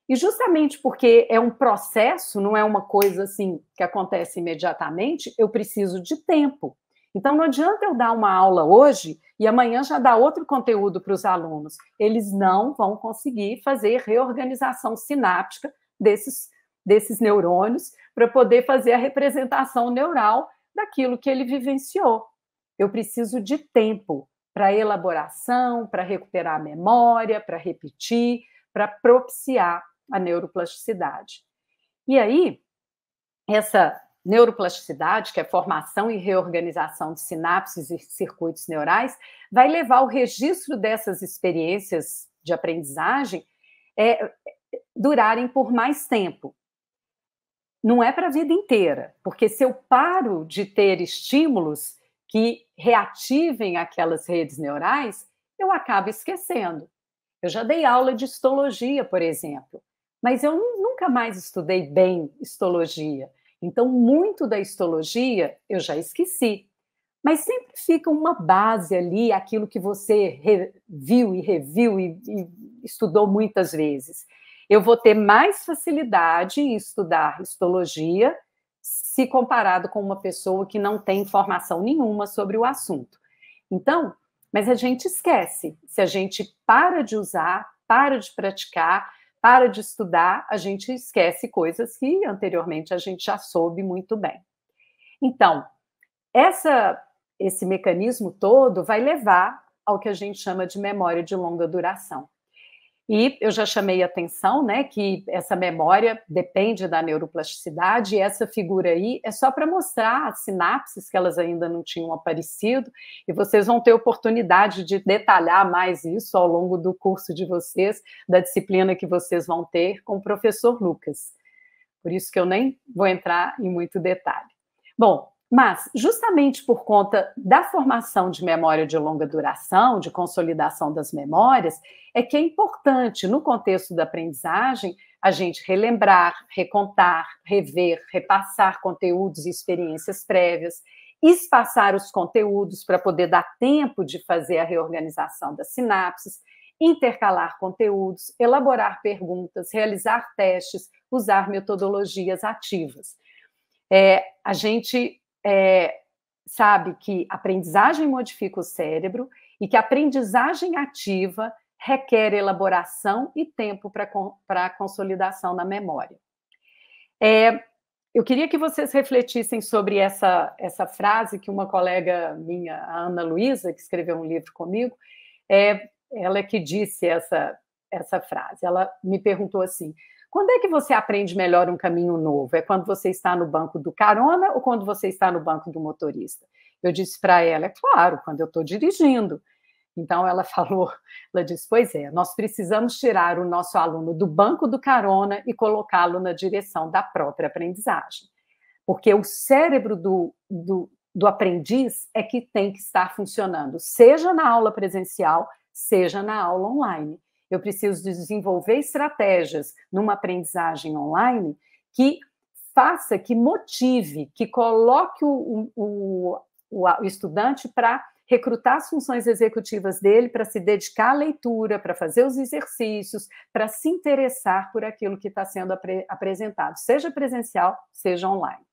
D: E justamente porque é um processo, não é uma coisa assim que acontece imediatamente, eu preciso de tempo. Então, não adianta eu dar uma aula hoje e amanhã já dar outro conteúdo para os alunos. Eles não vão conseguir fazer reorganização sináptica desses neurônios para poder fazer a representação neural daquilo que ele vivenciou. Eu preciso de tempo para elaboração, para recuperar a memória, para repetir, para propiciar a neuroplasticidade. E aí, essa neuroplasticidade, que é formação e reorganização de sinapses e circuitos neurais, vai levar ao registro dessas experiências de aprendizagem durarem por mais tempo. Não é para a vida inteira, porque se eu paro de ter estímulos que reativem aquelas redes neurais, eu acabo esquecendo. Eu já dei aula de histologia, por exemplo, mas eu nunca mais estudei bem histologia. Então, muito da histologia eu já esqueci. Mas sempre fica uma base ali, aquilo que você viu e reviu e estudou muitas vezes. Eu vou ter mais facilidade em estudar histologia se comparado com uma pessoa que não tem informação nenhuma sobre o assunto. Então, mas a gente esquece. Se a gente para de usar, para de praticar, para de estudar, a gente esquece coisas que anteriormente a gente já soube muito bem. Então, esse mecanismo todo vai levar ao que a gente chama de memória de longa duração. E eu já chamei a atenção, né, que essa memória depende da neuroplasticidade, e essa figura aí é só para mostrar as sinapses, que elas ainda não tinham aparecido, e vocês vão ter oportunidade de detalhar mais isso ao longo do curso de vocês, da disciplina que vocês vão ter com o professor Lucas. Por isso que eu nem vou entrar em muito detalhe. Bom, mas justamente por conta da formação de memória de longa duração, de consolidação das memórias, é que é importante, no contexto da aprendizagem, a gente relembrar, recontar, rever, repassar conteúdos e experiências prévias, espaçar os conteúdos para poder dar tempo de fazer a reorganização das sinapses. intercalar conteúdos, elaborar perguntas, realizar testes, usar metodologias ativas. A gente sabe que aprendizagem modifica o cérebro e que a aprendizagem ativa requer elaboração e tempo para a consolidação na memória. Eu queria que vocês refletissem sobre essa frase que uma colega minha, a Ana Luísa, que escreveu um livro comigo, ela é que disse essa frase. Ela me perguntou assim: quando é que você aprende melhor um caminho novo? É quando você está no banco do carona ou quando você está no banco do motorista? Eu disse para ela: é claro, quando eu estou dirigindo. Então ela disse: pois é, nós precisamos tirar o nosso aluno do banco do carona e colocá-lo na direção da própria aprendizagem. Porque o cérebro do aprendiz é que tem que estar funcionando, seja na aula presencial, seja na aula online. Eu preciso desenvolver estratégias numa aprendizagem online que faça, que motive, que coloque o estudante para recrutar as funções executivas dele, para se dedicar à leitura, para fazer os exercícios, para se interessar por aquilo que está sendo apresentado, seja presencial, seja online.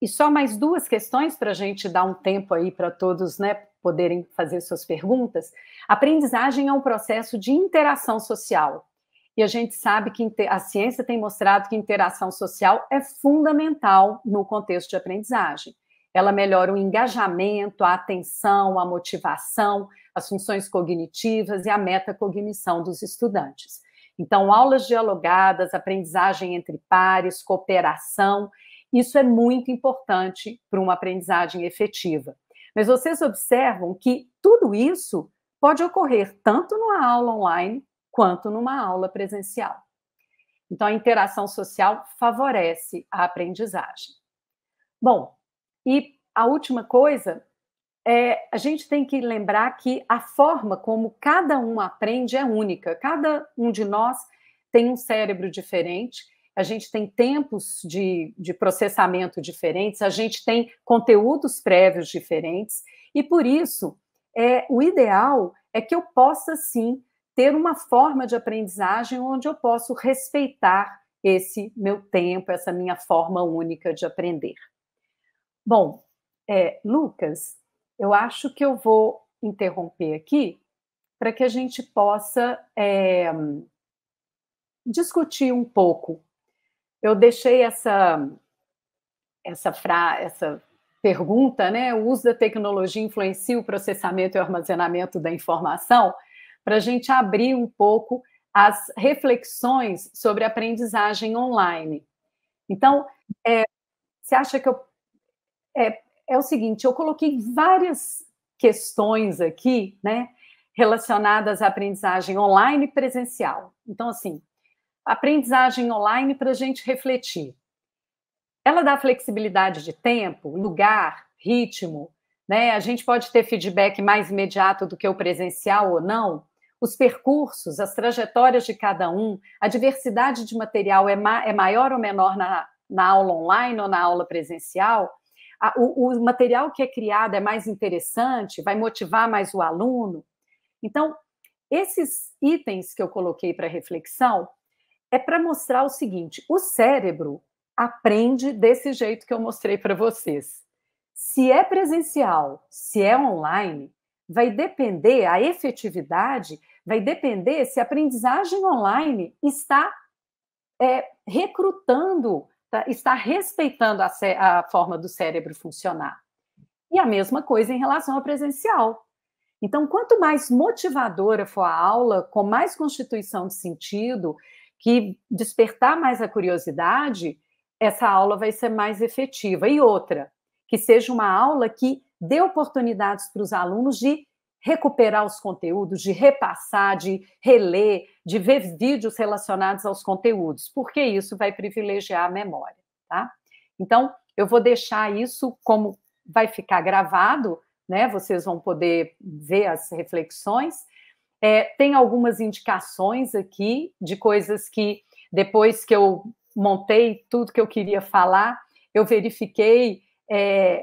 D: E só mais duas questões para a gente dar um tempo aí para todos, né, poderem fazer suas perguntas. A aprendizagem é um processo de interação social. E a gente sabe que a ciência tem mostrado que interação social é fundamental no contexto de aprendizagem. Ela melhora o engajamento, a atenção, a motivação, as funções cognitivas e a metacognição dos estudantes. Então, aulas dialogadas, aprendizagem entre pares, cooperação, isso é muito importante para uma aprendizagem efetiva. Mas vocês observam que tudo isso pode ocorrer tanto numa aula online quanto numa aula presencial. Então, a interação social favorece a aprendizagem. Bom, e a última coisa a gente tem que lembrar que a forma como cada um aprende é única. Cada um de nós tem um cérebro diferente, a gente tem tempos de processamento diferentes, a gente tem conteúdos prévios diferentes, e por isso, o ideal é que eu possa, sim, ter uma forma de aprendizagem onde eu posso respeitar esse meu tempo, essa minha forma única de aprender. Bom, Lucas, eu acho que eu vou interromper aqui para que a gente possa discutir um pouco. Eu deixei essa pergunta, né? O uso da tecnologia influencia o processamento e o armazenamento da informação, para a gente abrir um pouco as reflexões sobre aprendizagem online. Então, você acha que é o seguinte, eu coloquei várias questões aqui, né, relacionadas à aprendizagem online e presencial. Então, assim, aprendizagem online para a gente refletir. Ela dá flexibilidade de tempo, lugar, ritmo, né? A gente pode ter feedback mais imediato do que o presencial ou não. Os percursos, as trajetórias de cada um, a diversidade de material é maior ou menor na aula online ou na aula presencial. O material que é criado é mais interessante, vai motivar mais o aluno. Então, esses itens que eu coloquei para reflexão é para mostrar o seguinte: o cérebro aprende desse jeito que eu mostrei para vocês. Se é presencial, se é online, vai depender, a efetividade vai depender se a aprendizagem online está recrutando, está respeitando a forma do cérebro funcionar. E a mesma coisa em relação ao presencial. Então, quanto mais motivadora for a aula, com mais constituição de sentido, que despertar mais a curiosidade, essa aula vai ser mais efetiva. E outra, que seja uma aula que dê oportunidades para os alunos de recuperar os conteúdos, de repassar, de reler, de ver vídeos relacionados aos conteúdos, porque isso vai privilegiar a memória, tá? Então, eu vou deixar isso como vai ficar gravado, né? Vocês vão poder ver as reflexões. Tem algumas indicações aqui de coisas que, depois que eu montei tudo que eu queria falar, eu verifiquei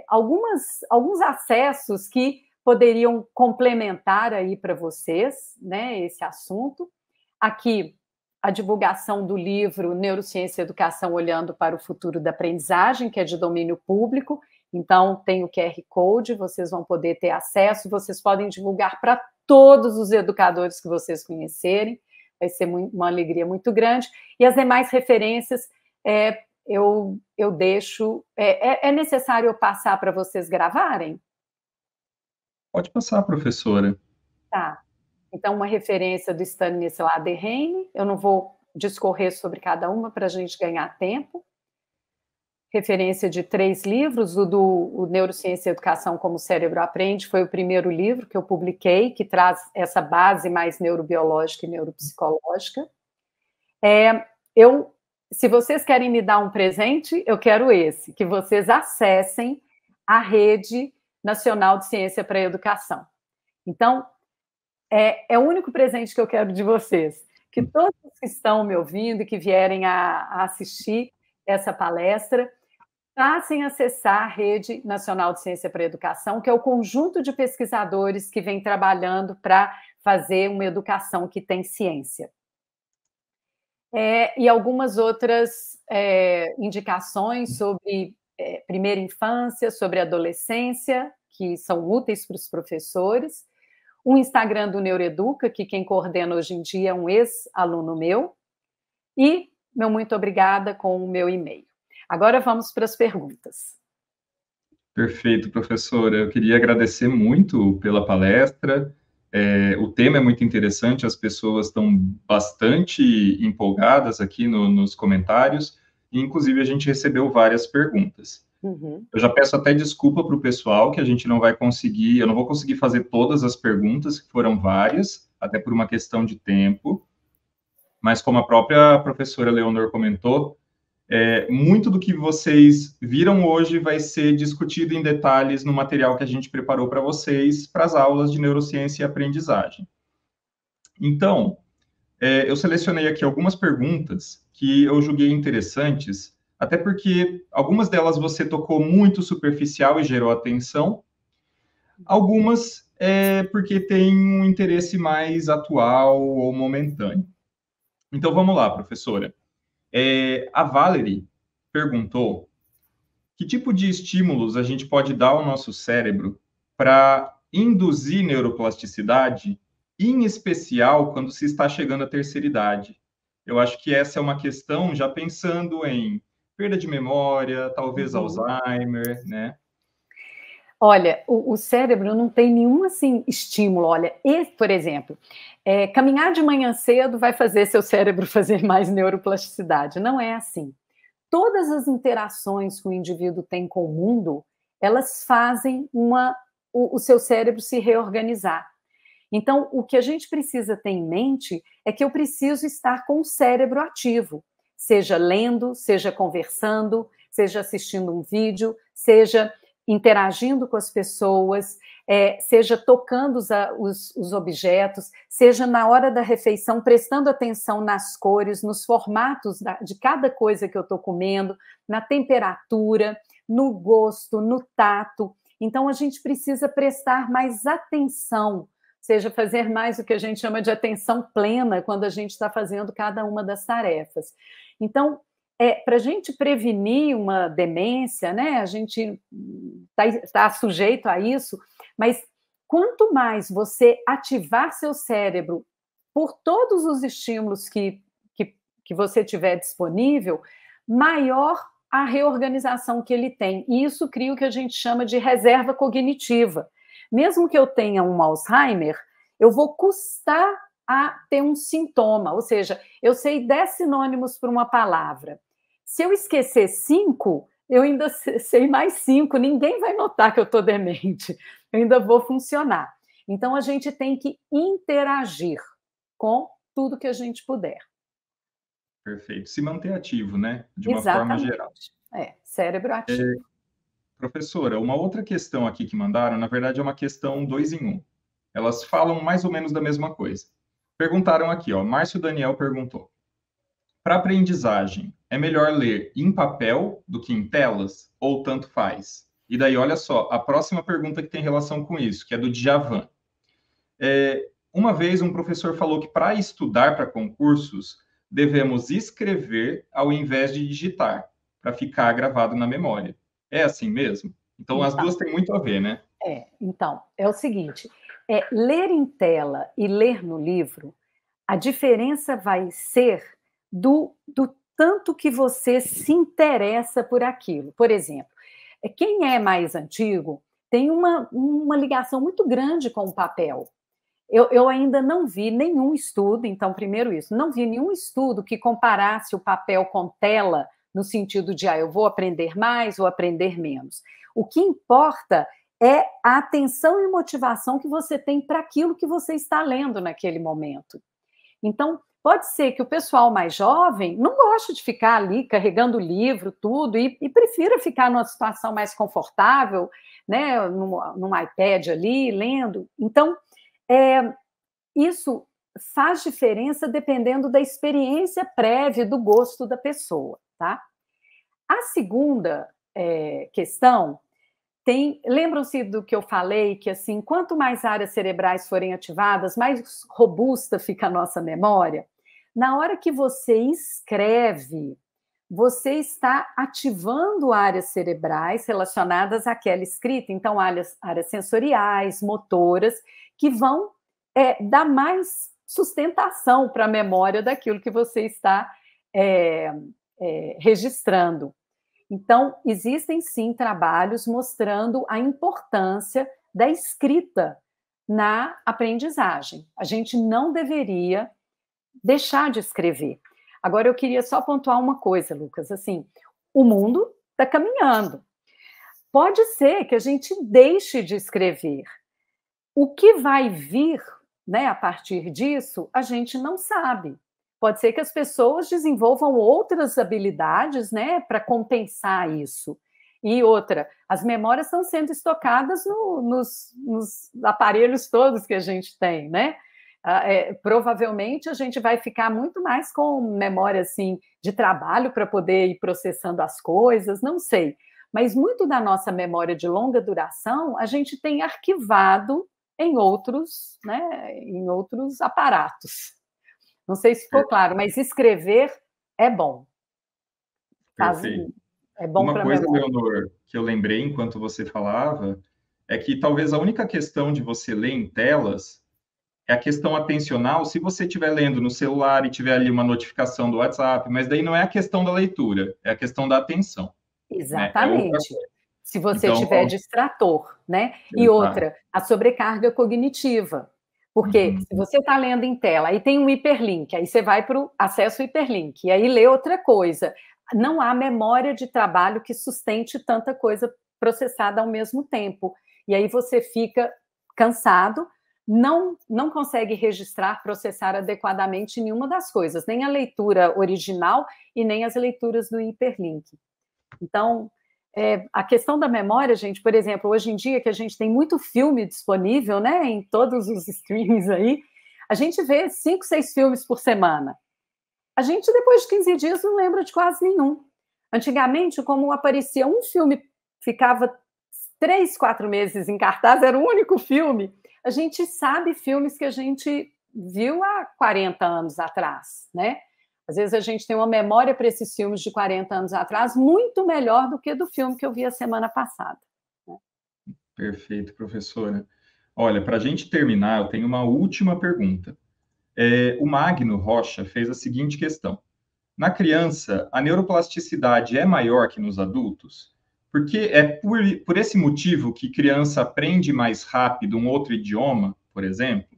D: alguns acessos que poderiam complementar aí para vocês, né, esse assunto. Aqui, a divulgação do livro Neurociência e Educação Olhando para o Futuro da Aprendizagem, que é de domínio público. Então, tem o QR Code, vocês vão poder ter acesso, vocês podem divulgar para todos os educadores que vocês conhecerem, vai ser uma alegria muito grande. E as demais referências, eu deixo... É necessário eu passar para vocês gravarem?
C: Pode passar, professora.
D: Tá. Então, uma referência do Stanislas Dehaene, eu não vou discorrer sobre cada uma para a gente ganhar tempo. Referência de 3 livros, o Neurociência e Educação como o Cérebro Aprende, foi o primeiro livro que eu publiquei, que traz essa base mais neurobiológica e neuropsicológica. Se vocês querem me dar um presente, eu quero esse, que vocês acessem a Rede Nacional de Ciência para a Educação. Então, é o único presente que eu quero de vocês, que todos que estão me ouvindo e que vierem a assistir essa palestra, passem a acessar a Rede Nacional de Ciência para a Educação, que é o conjunto de pesquisadores que vem trabalhando para fazer uma educação que tem ciência. E algumas outras indicações sobre primeira infância, sobre adolescência, que são úteis para os professores. O Instagram do Neuroeduca, que quem coordena hoje em dia é um ex-aluno meu. E meu muito obrigada com o meu e-mail. Agora vamos para as perguntas.
C: Perfeito, professora. Eu queria agradecer muito pela palestra. O tema é muito interessante, as pessoas estão bastante empolgadas aqui nos comentários, e inclusive a gente recebeu várias perguntas.
D: Uhum.
C: Eu já peço até desculpa para o pessoal, que a gente não vai conseguir, eu não vou conseguir fazer todas as perguntas, que foram várias, até por uma questão de tempo, mas como a própria professora Leonor comentou, muito do que vocês viram hoje vai ser discutido em detalhes no material que a gente preparou para vocês, para as aulas de neurociência e aprendizagem. Então, eu selecionei aqui algumas perguntas que eu julguei interessantes, até porque algumas delas você tocou muito superficial e gerou atenção, algumas porque tem um interesse mais atual ou momentâneo. Então, vamos lá, professora. A Valerie perguntou que tipo de estímulos a gente pode dar ao nosso cérebro para induzir neuroplasticidade, em especial quando se está chegando à terceira idade. Eu acho que essa é uma questão já pensando em perda de memória, talvez Alzheimer, né?
D: Olha, o cérebro não tem nenhum assim, estímulo. Olha, por exemplo, caminhar de manhã cedo vai fazer seu cérebro fazer mais neuroplasticidade. Não é assim. Todas as interações que o indivíduo tem com o mundo, elas fazem o seu cérebro se reorganizar. Então, o que a gente precisa ter em mente é que eu preciso estar com o cérebro ativo, seja lendo, seja conversando, seja assistindo um vídeo, seja interagindo com as pessoas, seja tocando os objetos, seja na hora da refeição, prestando atenção nas cores, nos formatos de cada coisa que eu estou comendo, na temperatura, no gosto, no tato. Então, a gente precisa prestar mais atenção, seja fazer mais o que a gente chama de atenção plena quando a gente está fazendo cada uma das tarefas. Então, para a gente prevenir uma demência, né, a gente está sujeito a isso, mas quanto mais você ativar seu cérebro por todos os estímulos que você tiver disponível, maior a reorganização que ele tem. E isso cria o que a gente chama de reserva cognitiva. Mesmo que eu tenha um Alzheimer, eu vou custar a ter um sintoma, ou seja, eu sei 10 sinônimos para uma palavra. Se eu esquecer 5, eu ainda sei mais 5, ninguém vai notar que eu estou demente, eu ainda vou funcionar. Então, a gente tem que interagir com tudo que a gente puder.
C: Perfeito. Se manter ativo, né? De uma forma geral.
D: Cérebro ativo.
C: Professora, uma outra questão aqui que mandaram, na verdade, é uma questão 2 em 1. Elas falam mais ou menos da mesma coisa. Perguntaram aqui, ó, Márcio Daniel perguntou. Para aprendizagem, é melhor ler em papel do que em telas? Ou tanto faz? E daí, olha só, a próxima pergunta que tem relação com isso, que é do Djavan. Uma vez um professor falou que para estudar para concursos, devemos escrever ao invés de digitar, para ficar gravado na memória. É assim mesmo? Então, as duas têm muito a ver, né?
D: Então, é o seguinte, ler em tela e ler no livro, a diferença vai ser do tanto que você se interessa por aquilo. Por exemplo, quem é mais antigo tem uma ligação muito grande com o papel. Eu ainda não vi nenhum estudo, então, primeiro isso, não vi nenhum estudo que comparasse o papel com tela no sentido de, eu vou aprender mais ou aprender menos. O que importa é a atenção e motivação que você tem para aquilo que você está lendo naquele momento. Então, pode ser que o pessoal mais jovem não goste de ficar ali carregando o livro, tudo, e prefira ficar numa situação mais confortável, né, num iPad ali, lendo. Então, isso faz diferença dependendo da experiência prévia, do gosto da pessoa, tá? A segunda questão lembram-se do que eu falei, que assim, quanto mais áreas cerebrais forem ativadas, mais robusta fica a nossa memória. Na hora que você escreve, você está ativando áreas cerebrais relacionadas àquela escrita, então áreas sensoriais, motoras, que vão dar mais sustentação para a memória daquilo que você está registrando. Então, existem sim trabalhos mostrando a importância da escrita na aprendizagem. A gente não deveria deixar de escrever. Agora, eu queria só pontuar uma coisa, Lucas, assim, o mundo está caminhando. Pode ser que a gente deixe de escrever. O que vai vir, né, a partir disso, a gente não sabe. Pode ser que as pessoas desenvolvam outras habilidades, né, para compensar isso. E outra, as memórias estão sendo estocadas nos aparelhos todos que a gente tem, né? Provavelmente a gente vai ficar muito mais com memória assim, de trabalho para poder ir processando as coisas, não sei. Mas muito da nossa memória de longa duração a gente tem arquivado em outros, né, em outros aparatos. Não sei se ficou claro, mas escrever é bom.
C: Perfeito.
D: É bom para a
C: memória. Uma coisa,
D: memória.
C: Leonor, que eu lembrei enquanto você falava, é que talvez a única questão de você ler em telas é a questão atencional, se você estiver lendo no celular e tiver ali uma notificação do WhatsApp, mas daí não é a questão da leitura, é a questão da atenção.
D: Exatamente.
C: Né?
D: Se você tiver distrator, né? E outra, a sobrecarga cognitiva. Porque se você está lendo em tela, aí tem um hiperlink, aí você vai para o acesso hiperlink, e aí lê outra coisa. Não há memória de trabalho que sustente tanta coisa processada ao mesmo tempo. E aí você fica cansado, não consegue registrar, processar adequadamente nenhuma das coisas, nem a leitura original e nem as leituras do hiperlink. Então, a questão da memória, gente, por exemplo, hoje em dia que a gente tem muito filme disponível, né, em todos os streams aí, a gente vê 5, 6 filmes por semana. A gente, depois de 15 dias, não lembra de quase nenhum. Antigamente, como aparecia um filme, ficava 3, 4 meses em cartaz, era o único filme, a gente sabe filmes que a gente viu há 40 anos atrás, né? Às vezes a gente tem uma memória para esses filmes de 40 anos atrás muito melhor do que do filme que eu vi a semana passada. Né?
C: Perfeito, professora. Olha, para a gente terminar, eu tenho uma última pergunta. O Magno Rocha fez a seguinte questão. Na criança, a neuroplasticidade é maior que nos adultos? Porque é por esse motivo que criança aprende mais rápido um outro idioma, por exemplo?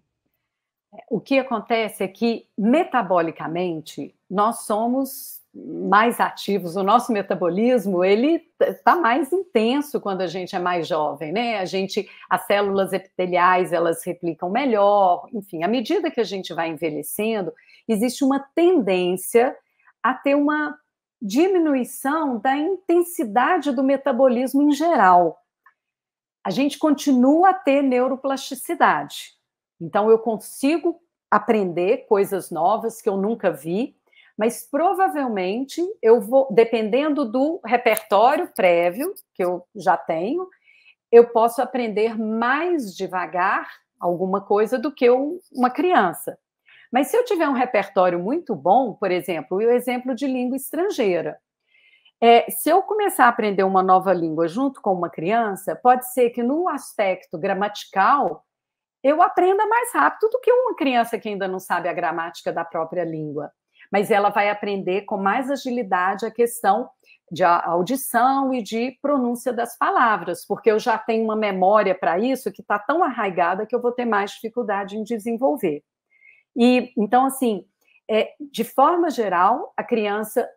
D: O que acontece é que, metabolicamente, nós somos mais ativos, o nosso metabolismo, ele está mais intenso quando a gente é mais jovem, né? As células epiteliais, elas replicam melhor, enfim, à medida que a gente vai envelhecendo, existe uma tendência a ter uma diminuição da intensidade do metabolismo em geral. A gente continua a ter neuroplasticidade. Então, eu consigo aprender coisas novas que eu nunca vi, mas provavelmente eu vou, dependendo do repertório prévio que eu já tenho, eu posso aprender mais devagar alguma coisa do que uma criança. Mas se eu tiver um repertório muito bom, por exemplo, o exemplo de língua estrangeira, se eu começar a aprender uma nova língua junto com uma criança, pode ser que no aspecto gramatical eu aprenda mais rápido do que uma criança que ainda não sabe a gramática da própria língua. Mas ela vai aprender com mais agilidade a questão de audição e de pronúncia das palavras, porque eu já tenho uma memória para isso que está tão arraigada que eu vou ter mais dificuldade em desenvolver. E então, assim, de forma geral, a criança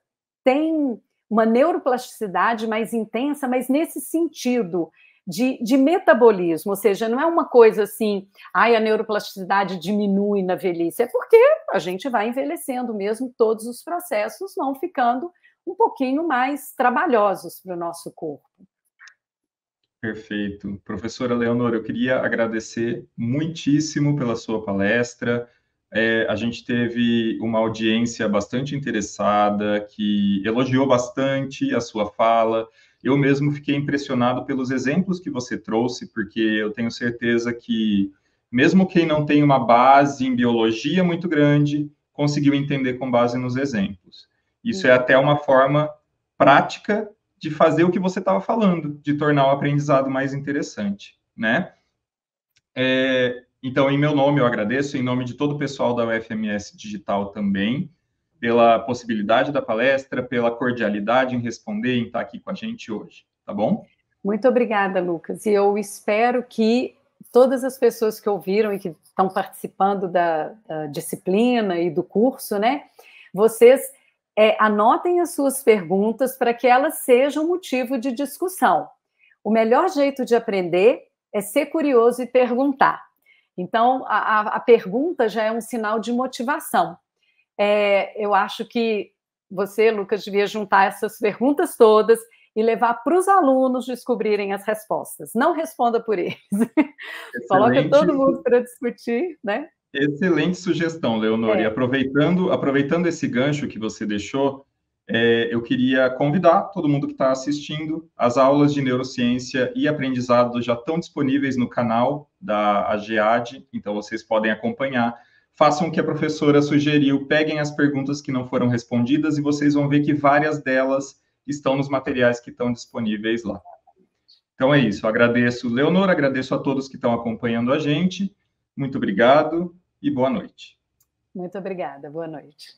D: tem uma neuroplasticidade mais intensa, mas nesse sentido de metabolismo, ou seja, não é uma coisa assim, a neuroplasticidade diminui na velhice, é porque a gente vai envelhecendo mesmo, todos os processos vão ficando um pouquinho mais trabalhosos para o nosso corpo.
C: Perfeito. Professora Leonor, eu queria agradecer muitíssimo pela sua palestra. A gente teve uma audiência bastante interessada, que elogiou bastante a sua fala. Eu mesmo fiquei impressionado pelos exemplos que você trouxe, porque eu tenho certeza que, mesmo quem não tem uma base em biologia muito grande, conseguiu entender com base nos exemplos. Isso é até uma forma prática de fazer o que você estava falando, de tornar o aprendizado mais interessante, né? Então, em meu nome, eu agradeço, em nome de todo o pessoal da UFMS Digital também, pela possibilidade da palestra, pela cordialidade em responder, em estar aqui com a gente hoje, tá bom?
D: Muito obrigada, Lucas. E eu espero que todas as pessoas que ouviram e que estão participando da disciplina e do curso, né, vocês anotem as suas perguntas para que elas sejam motivo de discussão. O melhor jeito de aprender é ser curioso e perguntar. Então, a pergunta já é um sinal de motivação. Eu acho que você, Lucas, devia juntar essas perguntas todas e levar para os alunos descobrirem as respostas. Não responda por eles. Coloca todo mundo para discutir, né?
C: Excelente sugestão, Leonor. E aproveitando esse gancho que você deixou, eu queria convidar todo mundo que está assistindo. As aulas de neurociência e aprendizado já estão disponíveis no canal da AGEAD, então vocês podem acompanhar. Façam o que a professora sugeriu, peguem as perguntas que não foram respondidas e vocês vão ver que várias delas estão nos materiais que estão disponíveis lá. Então é isso, agradeço, Leonor, agradeço a todos que estão acompanhando a gente. Muito obrigado e boa noite.
D: Muito obrigada, boa noite.